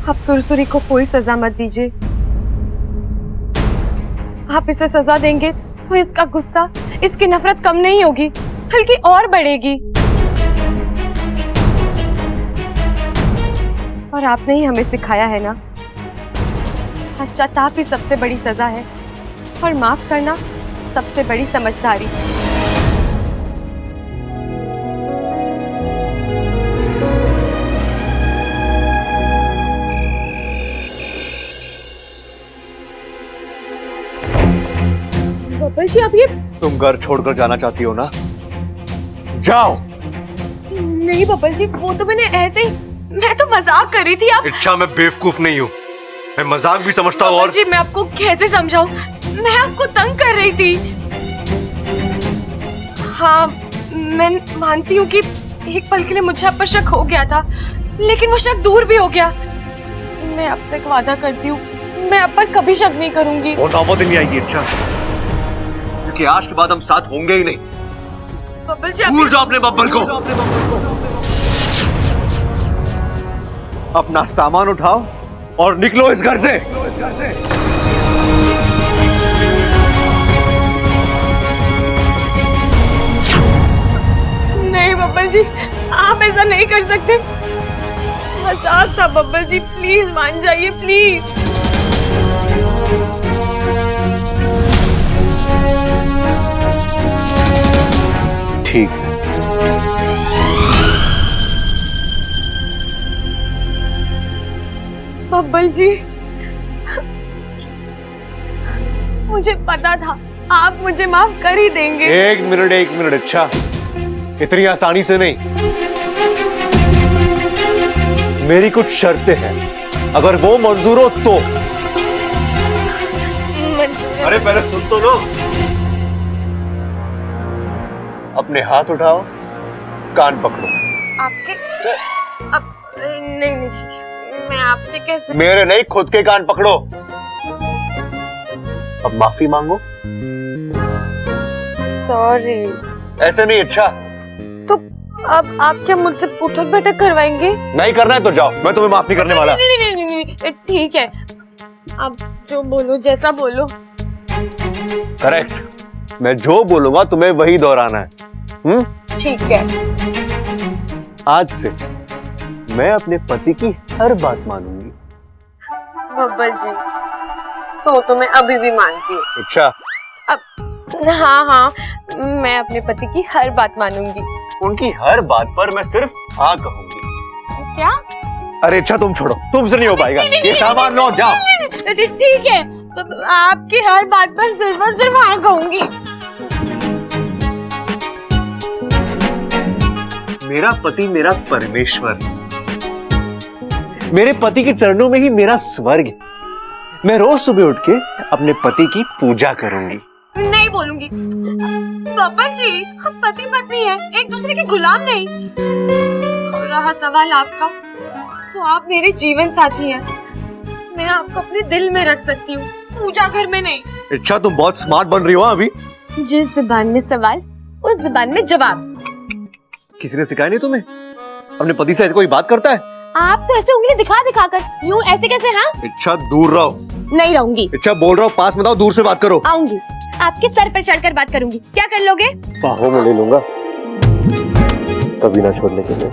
आप सुरसुरी को कोई सजा मत दीजिए। आप इसे सजा देंगे तो इसका गुस्सा, इसकी नफरत कम नहीं होगी, बल्कि और बढ़ेगी। और आपने ही हमें सिखाया है ना, पश्चाताप ही सबसे बड़ी सजा है और माफ करना सबसे बड़ी समझदारी। बब्बल जी, आप ये... तुम घर छोड़कर जाना चाहती हो ना? जाओ। नहीं बब्बल जी, वो तो मैंने ऐसे ही, मैं तो मजाक कर रही थी। आप... इच्छा, मैं बेवकूफ नहीं हूँ, मैं मजाक भी समझता हूँ। और जी, मैं आपको कैसे समझाऊं? मैं आपको तंग कर रही थी। हाँ, मैं मानती हूँ कि एक पल के लिए मुझे आप पर शक हो गया था, लेकिन वो शक दूर भी हो गया। मैं आपसे एक वादा करती हूँ, मैं आप पर कभी शक नहीं करूंगी। वो नौबत नहीं आएगी इच्छा, क्योंकि आज के बाद हम साथ होंगे ही नहीं। बब्बल जी, भूल जाओ अपने बब्बल को। अपना सामान उठाओ और निकलो इस घर से। नहीं बब्बल जी, आप ऐसा नहीं कर सकते। मजाक था बब्बल जी, प्लीज मान जाइए, प्लीज। ठीक है। बब्बल जी, मुझे पता था आप मुझे माफ कर ही देंगे। एक मिनट। अच्छा, इतनी आसानी से नहीं। मेरी कुछ शर्तें हैं, अगर वो मंजूर हो तो। मंजूर। अरे पहले सुन तो लो। अपने हाथ उठाओ, कान पकड़ो। आपके अब नहीं, मैं आपसे कैसे... मेरे नहीं, खुद के कान पकड़ो। अब माफी मांगो। सॉरी। ऐसे नहीं। अच्छा, तो अब आप क्या मुझसे उठक बैठक करवाएंगे? नहीं करना है तो जाओ, मैं तुम्हें माफ नहीं करने वाला। नहीं, ठीक है, आप जो बोलो, जैसा बोलो। करेक्ट, मैं जो बोलूंगा तुम्हें वही दोहराना है। ठीक है। आज से मैं अपने पति की हर बात मानूंगी। बब्बल जी, सो तो मैं अभी भी मानती हूँ। अच्छा, अब हाँ, मैं अपने पति की हर बात मानूंगी। उनकी हर बात पर मैं सिर्फ हाँ कहूंगी। क्या? अरे अच्छा, तुम छोड़ो, तुमसे नहीं हो पाएगा। ये सामान लो, जाओ। ठीक है, आपकी हर बात पर सिर्फ और सिर्फ हाँ कहूंगी। मेरा पति मेरा परमेश्वर है। मेरे पति के चरणों में ही मेरा स्वर्ग है। मैं रोज सुबह उठ के अपने पति की पूजा करूंगी। नहीं बोलूंगी। बब्बल जी, हम पति पत्नी हैं, एक दूसरे के गुलाम नहीं। और रहा सवाल आपका, तो आप मेरे जीवन साथी हैं। मैं आपको अपने दिल में रख सकती हूँ, पूजा घर में नहीं। अच्छा, तुम बहुत स्मार्ट बन रही हो अभी। जिस जुबान में सवाल, उस जुबान में जवाब। किसी ने सिखाया नहीं तुम्हें? अपने पति से ऐसे कोई बात करता है? आप तो ऐसे उंगली दिखा कर, यूं ऐसे कैसे? हाँ, अच्छा, दूर रहो। नहीं रहूंगी। अच्छा, बोल रहा हूँ, पास में आओ, दूर से बात करो। आऊंगी, आपके सर पर चढ़कर बात करूंगी। क्या कर लोगे? बाहों में ले लूंगा, कभी ना छोड़ने के लिए।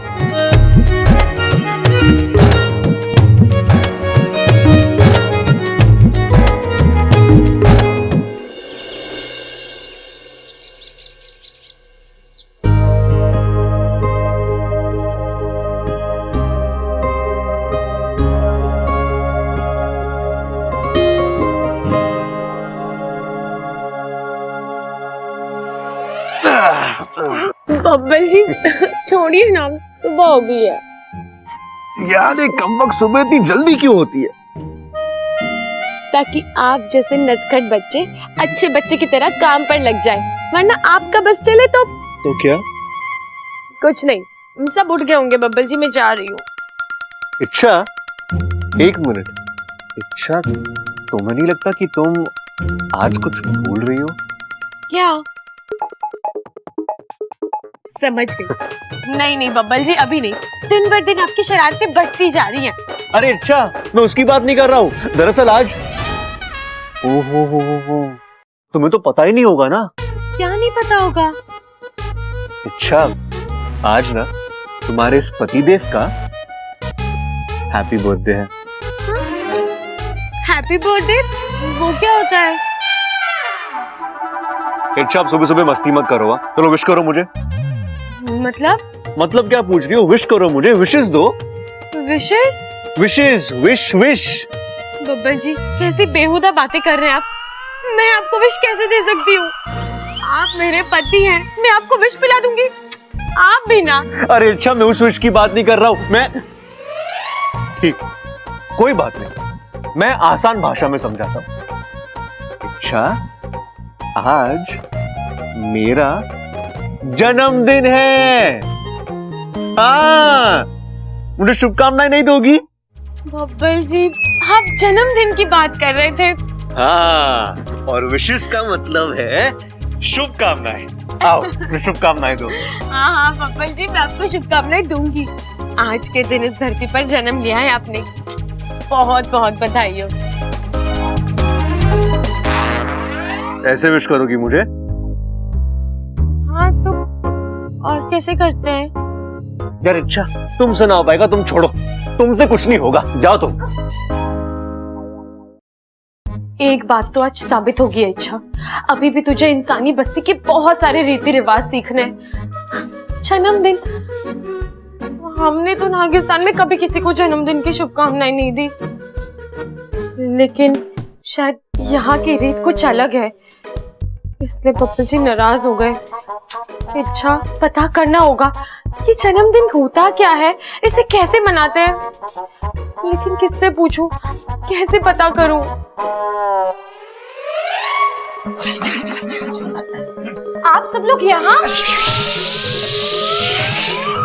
बब्बल जी, छोड़िए ना, सुबह हो गई है। यार, एक कम वक्त सुबह इतनी जल्दी क्यों होती है? ताकि आप जैसे नटखट बच्चे अच्छे बच्चे की तरह काम पर लग जाए, वरना आपका बस चले तो क्या? कुछ नहीं, सब उठ गए होंगे बब्बल जी, मैं जा रही हूँ। इच्छा, एक मिनट। इच्छा, तुम्हें नहीं लगता कि तुम आज कुछ भूल रही हो? क्या? समझ गई। नहीं नहीं बब्बल जी, अभी नहीं। दिन ब दिन आपकी शरारतें बढ़ती जा रही हैं। अरे अच्छा, मैं उसकी बात नहीं कर रहा हूँ। दरअसल आज ओहो, तुम्हें तो पता ही नहीं होगा ना। क्या नहीं पता होगा? अच्छा, आज ना तुम्हारे इस पतिदेव का हैप्पी बर्थडे है। Happy birthday? वो क्या होता है? अच्छा, आप सुबह सुबह मस्ती मत करो। चलो विश करो मुझे। मतलब क्या पूछ रही हो? विश करो मुझे, विशेस दो। विशेष? Wishes, wish. बब्बल जी, कैसी बेहुदा बातें कर रहे हैं आप। मैं आपको विश कैसे दे सकती हूँ? आप मेरे पति हैं, मैं आपको विश पिला दूंगी। आप भी ना। अरे अच्छा, मैं उस विश की बात नहीं कर रहा हूँ। मैं ठीक, कोई बात नहीं, मैं आसान भाषा में समझाता हूँ। अच्छा, आज मेरा जन्मदिन है। हाँ, मुझे शुभकामनाएं नहीं दोगी? बब्बल जी, आप जन्मदिन की बात कर रहे थे। हाँ, और विशेष का मतलब है शुभकामनाएं। आओ, मैं शुभकामनाएं दो। हाँ बब्बल जी, मैं आपको शुभकामनाएं दूंगी। आज के दिन इस धरती पर जन्म लिया है आपने, बहुत बहुत बधाई हो। ऐसे विश करोगी मुझे? हाँ तो और कैसे करते हैं? यार इच्छा, तुमसे ना हो पाएगा, तुम छोड़ो, तुमसे कुछ नहीं होगा, जाओ तुम। एक बात तो आज साबित होगी इच्छा, अभी भी तुझे इंसानी बस्ती के बहुत सारे रीति रिवाज सीखने हैं। जन्मदिन, हमने तो नागिस्तान में कभी किसी को जन्मदिन की शुभकामनाएं नहीं दी, लेकिन शायद यहाँ की रीत कुछ अलग है, इसलिए बब्बल जी नाराज हो गए। इच्छा, पता करना होगा कि जन्मदिन होता क्या है, इसे कैसे मनाते हैं, लेकिन किससे पूछूं, कैसे पता करूं? आप सब लोग यहाँ?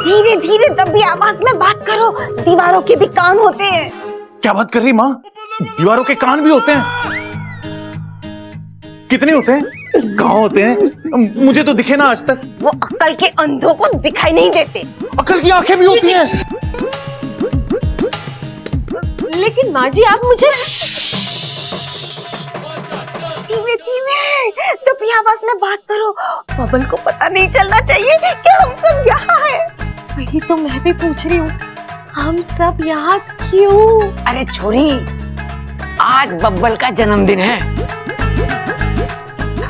धीरे धीरे दबी आवाज में बात करो, दीवारों के भी कान होते हैं। क्या बात कर रही माँ? दीवारों के कान भी होते हैं? कितने होते हैं? कहाँ होते हैं? मुझे तो दिखे ना आज तक। वो अक्ल के अंधों को दिखाई नहीं देते। अक्ल की आंखें भी होती हैं। लेकिन माँ जी, आप मुझे धीमे धीमे दबी आवाज में बात करो, बबल को पता नहीं चलना चाहिए कि हम सब यहाँ हैं। वही तो मैं भी पूछ रही हूँ, हम सब यहाँ क्यों? अरे छोरी, आज बब्बल का जन्मदिन है,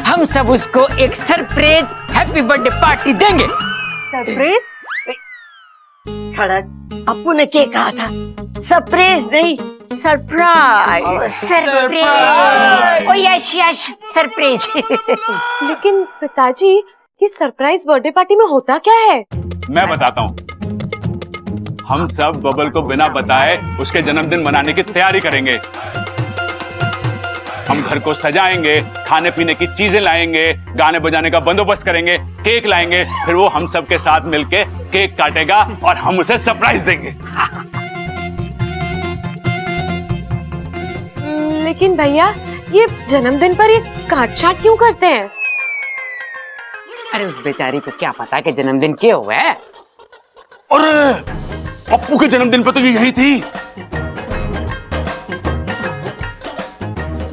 हम सब उसको एक सरप्राइज हैप्पी बर्थडे पार्टी देंगे। सरप्राइज? खड़क, अप्पू ने क्या कहा था? सरप्राइज नहीं, सरप्राइज। सरप्राइज। ओ यश यश, सरप्राइज। लेकिन पिताजी, ये सरप्राइज बर्थडे पार्टी में होता क्या है? मैं बताता हूँ। हम सब बबल को बिना बताए उसके जन्मदिन मनाने की तैयारी करेंगे। हम घर को सजाएंगे, खाने पीने की चीजें लाएंगे, गाने बजाने का बंदोबस्त करेंगे, केक लाएंगे, फिर वो हम सब के साथ मिलके केक काटेगा और हम उसे सरप्राइज देंगे। लेकिन भैया, ये जन्मदिन पर ये काट छाट क्यों करते हैं? अरे उस बेचारी को क्या पता कि जन्मदिन क्यों हुआ है? अरे अप्पू के जन्मदिन पर तो ये यही थी।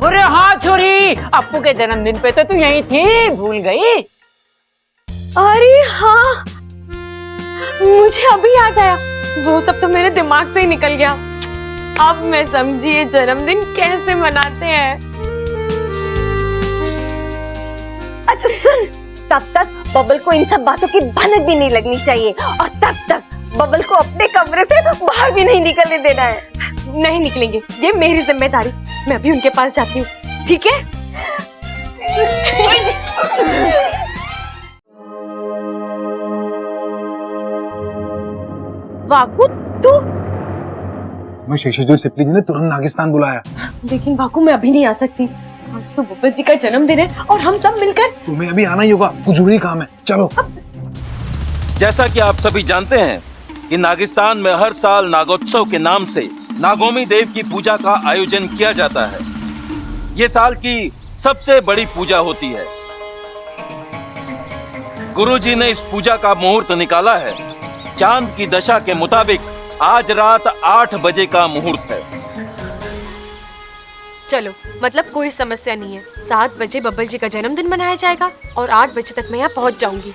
अरे हाँ छोरी, अप्पू के जन्मदिन पे तो तू यहीं थी, भूल गई? अरे हाँ, मुझे अभी याद आया, वो सब तो मेरे दिमाग से ही निकल गया। अब मैं समझी ये जन्मदिन कैसे मनाते हैं। अच्छा सुन, तब तक बबल को इन सब बातों की भनक भी नहीं लगनी चाहिए, और तब तक बबल को अपने कमरे से बाहर भी नहीं निकलने देना है। नहीं निकलेंगे, ये मेरी जिम्मेदारी। मैं अभी उनके पास जाती हूँ, ठीक है? वाकू, तू? मैं शेषाद्री सिप्ली जी ने तुरंत नागिस्तान बुलाया। लेकिन बाकू मैं अभी नहीं आ सकती। आज तो बब्बर जी का जन्मदिन है और हम सब मिलकर। तुम्हें अभी आना ही होगा, कुछ जरूरी काम है, चलो। जैसा कि आप सभी जानते हैं कि नागिस्तान में हर साल नागोत्सव के नाम से नागोमी देव की पूजा का आयोजन किया जाता है। ये साल की सबसे बड़ी पूजा होती है। गुरुजी ने इस पूजा का मुहूर्त निकाला है। चांद की दशा के मुताबिक आज रात 8 बजे का मुहूर्त है। चलो, मतलब कोई समस्या नहीं है। 7 बजे बब्बर जी का जन्मदिन मनाया जाएगा और 8 बजे तक मैं यहाँ पहुँच जाऊंगी।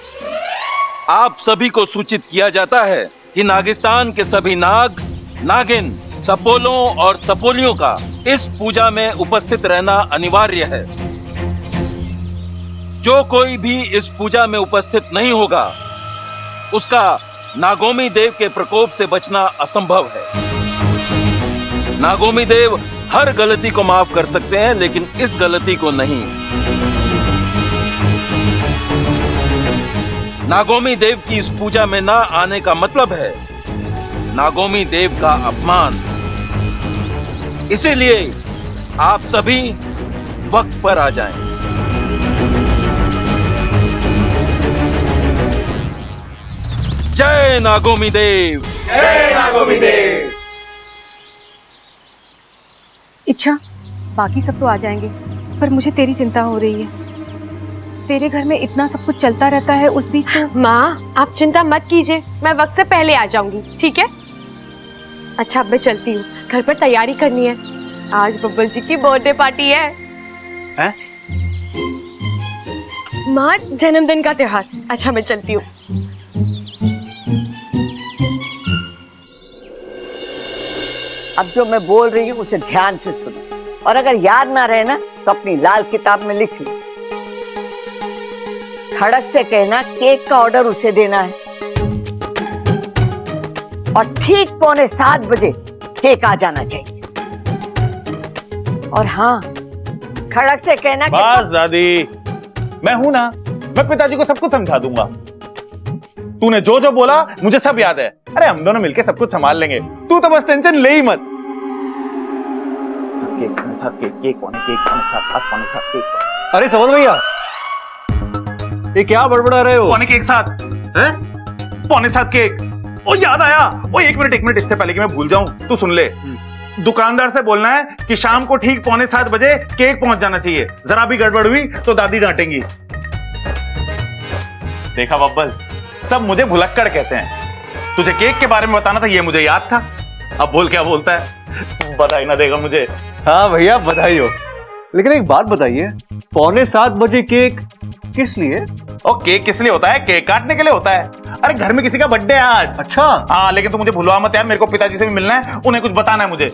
आप सभी को सूचित किया जाता है कि नागिस्तान के सभी नाग, नागिन, सपोलों और सपोलियों का इस पूजा में उपस्थित रहना अनिवार्य है। जो कोई भी इस पूजा में उपस्थित नहीं होगा, उसका नागोमी देव के प्रकोप से बचना असंभव है। नागोमी देव हर गलती को माफ कर सकते हैं, लेकिन इस गलती को नहीं। नागोमी देव की इस पूजा में ना आने का मतलब है नागोमी देव का अपमान। इसीलिए आप सभी वक्त पर आ जाएं। जय नागोमी देव, जय नागोमी देव। इच्छा, बाकी सब तो आ जाएंगे, पर मुझे तेरी चिंता हो रही है। तेरे घर में इतना सब कुछ चलता रहता है, उस बीच तो। माँ, आप चिंता मत कीजिए, मैं वक्त से पहले आ जाऊंगी, ठीक है? अच्छा, अब मैं चलती हूँ, घर पर तैयारी करनी है। आज बब्बर जी की बर्थडे पार्टी है। हैं? माँ, जन्मदिन का त्योहार। अच्छा, मैं चलती हूँ। अब जो मैं बोल रही हूँ उसे ध्यान से सुनो, और अगर याद ना रहे ना तो अपनी लाल किताब में लिख लो। खड़क से कहना केक का ऑर्डर उसे देना है और ठीक 6:45 बजे केक आ जाना चाहिए। और हाँ, खड़क से कहना बस दादी, मैं हूं ना, मैं पिताजी को सब कुछ समझा दूंगा। तूने जो जो बोला मुझे सब याद है। अरे हम दोनों मिलके सब कुछ संभाल लेंगे, तू तो बस टेंशन ले ही मत। केक पौने सात, केक पौने केक। अरे सवल भैया, ये क्या बड़बड़ा रहे हो? पौने केक साथ हैं? पौने सात केक। ओ याद आया, ओ एक मिनट, इससे पहले कि मैं भूल जाऊं, तू सुन ले। दुकानदार से बोलना है कि शाम को ठीक 6:45 बजे केक पहुंच जाना चाहिए। जरा भी गड़बड़ हुई तो दादी डांटेंगी। देखा बब्बल, सब मुझे भुलक्कड़ कहते हैं। तुझे केक के बारे में बताना था, ये मुझे याद था। अब बोल क्या बोलता है, बधाई ना देगा मुझे। हाँ भैया, बधाई हो। लेकिन एक बात बताइए, 6:45 बजे केक किस लिए? और केक किस लिए होता है? केक काटने के लिए होता है। अरे घर में किसी का बर्थडे है आज। अच्छा। हाँ, लेकिन तू मुझे भुलवा मत यार, मेरे को पिताजी से भी मिलना है, उन्हें कुछ बताना है मुझे।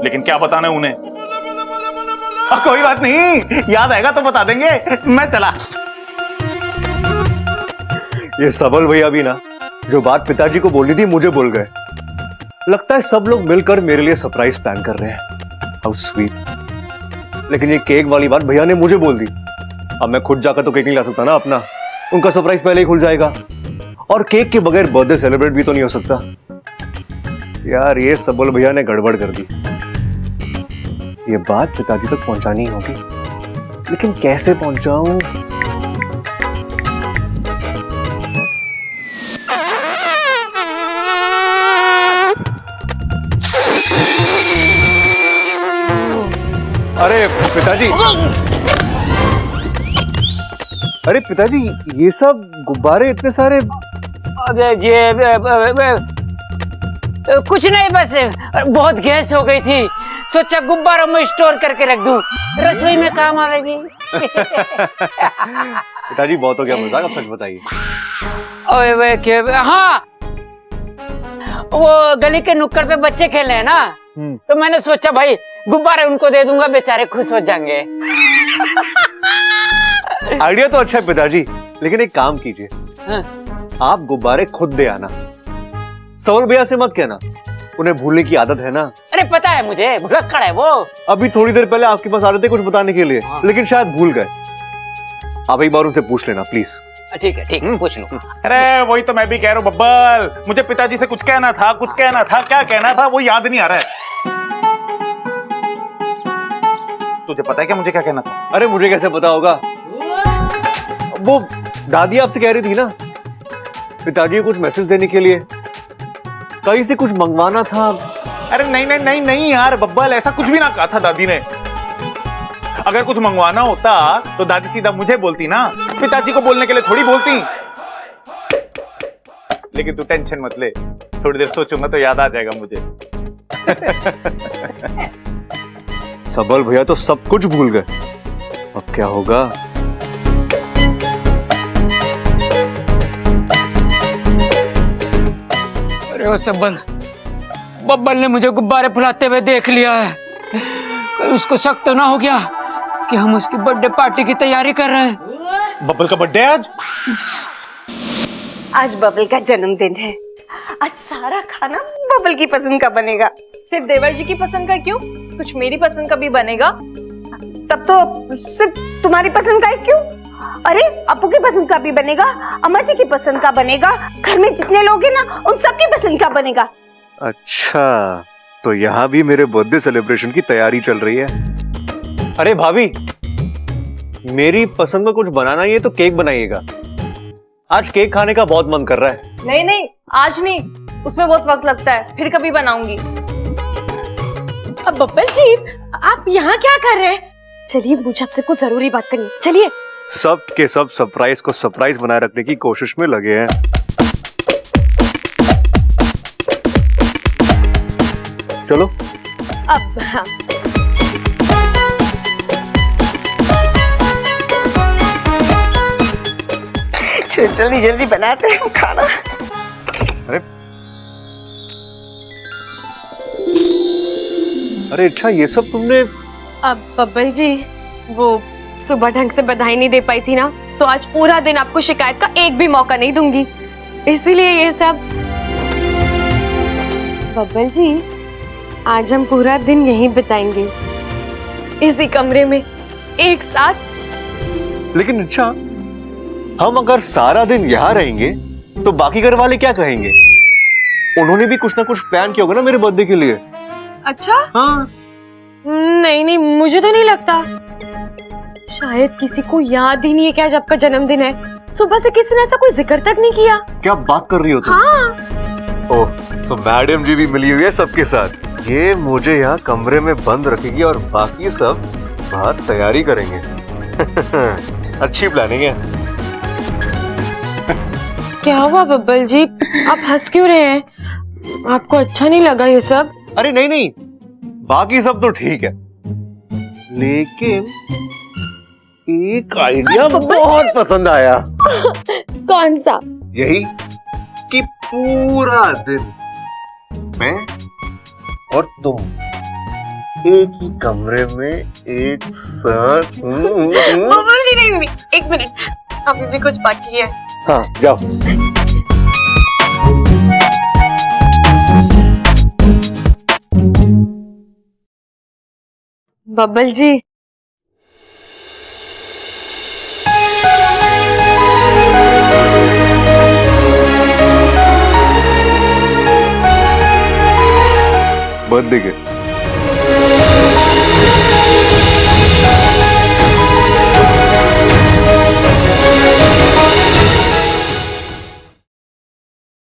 लेकिन क्या बताना है उन्हें? कोई बात नहीं, याद आएगा तो बता देंगे। मैं चला। ये सबल भैया भी ना, जो बात पिताजी को बोलनी थी मुझे बोल गए। लगता है सब लोग मिलकर मेरे लिए सरप्राइज प्लान कर रहे हैं। How sweet. लेकिन ये केक वाली बात भैया ने मुझे बोल दी। अब मैं खुद जाकर तो केक नहीं ला सकता ना अपना, उनका सरप्राइज पहले ही खुल जाएगा। और केक के बगैर बर्थडे सेलिब्रेट भी तो नहीं हो सकता। यार, ये सबल भैया ने गड़बड़ कर दी। ये बात पिताजी तक पहुंचानी होगी, लेकिन कैसे पहुंचाऊं? अरे पिताजी, अरे पिताजी, ये सब गुब्बारे इतने सारे। अबे ये कुछ नहीं, बस बहुत गैस हो गई थी, सोचा गुब्बारों में स्टोर करके रख दूं, रसोई में काम आवेगी। पिताजी बहुत हो गया मजाक, अब सच बताइए। हाँ, वो गली के नुक्कड़ पे बच्चे खेल रहे हैं ना, तो मैंने सोचा भाई गुब्बारे उनको दे दूंगा, बेचारे खुश हो जाएंगे। आइडिया तो अच्छा है पिताजी, लेकिन एक काम कीजिए। हाँ। आप गुब्बारे खुद दे आना, सवल भैया से मत कहना, उन्हें भूलने की आदत है ना। अरे पता है मुझे, भुलक्कड़ है वो। अभी थोड़ी देर पहले आपके पास आ रहे थे कुछ बताने के लिए, लेकिन शायद भूल गए। आप एक बार उनसे पूछ लेना प्लीज। ठीक है, पूछ लो। अरे वही तो मैं भी कह रहा हूँ बब्बल, मुझे पिताजी से कुछ कहना था, क्या कहना था वो याद नहीं आ रहा है। तुझे पता है क्या मुझे क्या कहना था? अरे मुझे कैसे पता होगा? वो दादी आपसे कह रही थी ना, पिताजी को कुछ मैसेज देने के लिए, कहीं से कुछ मंगवाना था। अरे नहीं नहीं नहीं नहीं यार बब्बल, ऐसा कुछ भी ना कहा था दादी ने। अगर कुछ मंगवाना होता तो दादी सीधा मुझे बोलती ना, पिताजी को बोलने के लिए थोड़ी बोलती। लेकिन तू टेंशन मत ले, थोड़ी देर सोचूंगा तो याद आ जाएगा मुझे। सबल भैया तो सब कुछ भूल गए, अब क्या होगा? अरे वो सबल, बब्बल ने मुझे गुब्बारे फुलाते हुए देख लिया है। कहीं उसको शक तो ना हो गया कि हम उसकी बर्थडे पार्टी की तैयारी कर रहे हैं। बब्बल का बर्थडे आज? आज बबल का जन्मदिन है। आज सारा खाना बबल की पसंद का बनेगा। सिर्फ देवर जी की पसंद का क्यों, कुछ मेरी पसंद का भी बनेगा। तब तो सिर्फ तुम्हारी पसंद का ही क्यों? अरे अपू की पसंद का भी बनेगा, अम्मा जी की पसंद का बनेगा, घर में जितने लोग हैं ना उन सबकी पसंद का बनेगा। अच्छा, तो यहाँ भी मेरे बर्थडे सेलिब्रेशन की तैयारी चल रही है। अरे भाभी, मेरी पसंद का कुछ बनाना ही है तो केक बनाइएगा। आज केक खाने का बहुत मन कर रहा है। नहीं नहीं, आज नहीं, उसमें बहुत वक्त लगता है, फिर कभी बनाऊंगी। अब बब्बल जी, आप यहाँ क्या कर रहे हैं? चलिए, मुझे आपसे कुछ जरूरी बात करनी है। चलिए। सब के सब सरप्राइज को सरप्राइज बनाए रखने की कोशिश में लगे हैं। चलो। अब हाँ। जल्दी जल्दी बनाते हैं खाना। अरे अच्छा, ये सब तुमने? अब बब्बल जी, वो सुबह ढंग से बधाई नहीं दे पाई थी ना, तो आज पूरा दिन आपको शिकायत का एक भी मौका नहीं दूंगी, इसीलिए ये सब। बब्बल जी, आज हम पूरा दिन यहीं बिताएंगे, इसी कमरे में एक साथ। लेकिन अच्छा, हम अगर सारा दिन यहाँ रहेंगे तो बाकी घर वाले क्या कहेंगे? उन्होंने भी कुछ ना कुछ प्लान किया होगा ना मेरे बर्थडे के लिए। अच्छा? हाँ। नहीं नहीं, मुझे तो नहीं लगता। शायद किसी को याद ही नहीं है कि आज आपका जन्मदिन है। सुबह से किसी ने ऐसा कोई जिक्र तक नहीं किया। क्या बात कर रही हो तुम? हाँ। ओह, तो मैडम जी भी मिली हुई है सबके साथ। ये मुझे यहाँ कमरे में बंद रखेगी और बाकी सब बाहर तैयारी करेंगे। अच्छी प्लानिंग है। क्या हुआ बब्बल जी, आप हंस क्यों रहे हैं? आपको अच्छा नहीं लगा ये सब? अरे नहीं नहीं, बाकी सब तो ठीक है, लेकिन एक आइडिया बहुत पसंद आया। कौन सा? यही कि पूरा दिन मैं और तुम एक ही कमरे में एक साथ। बब्बल जी नहीं, एक मिनट, अभी भी कुछ बाकी है। हाँ, जाओ। बब्बल जी, बर्थडे गिफ्ट।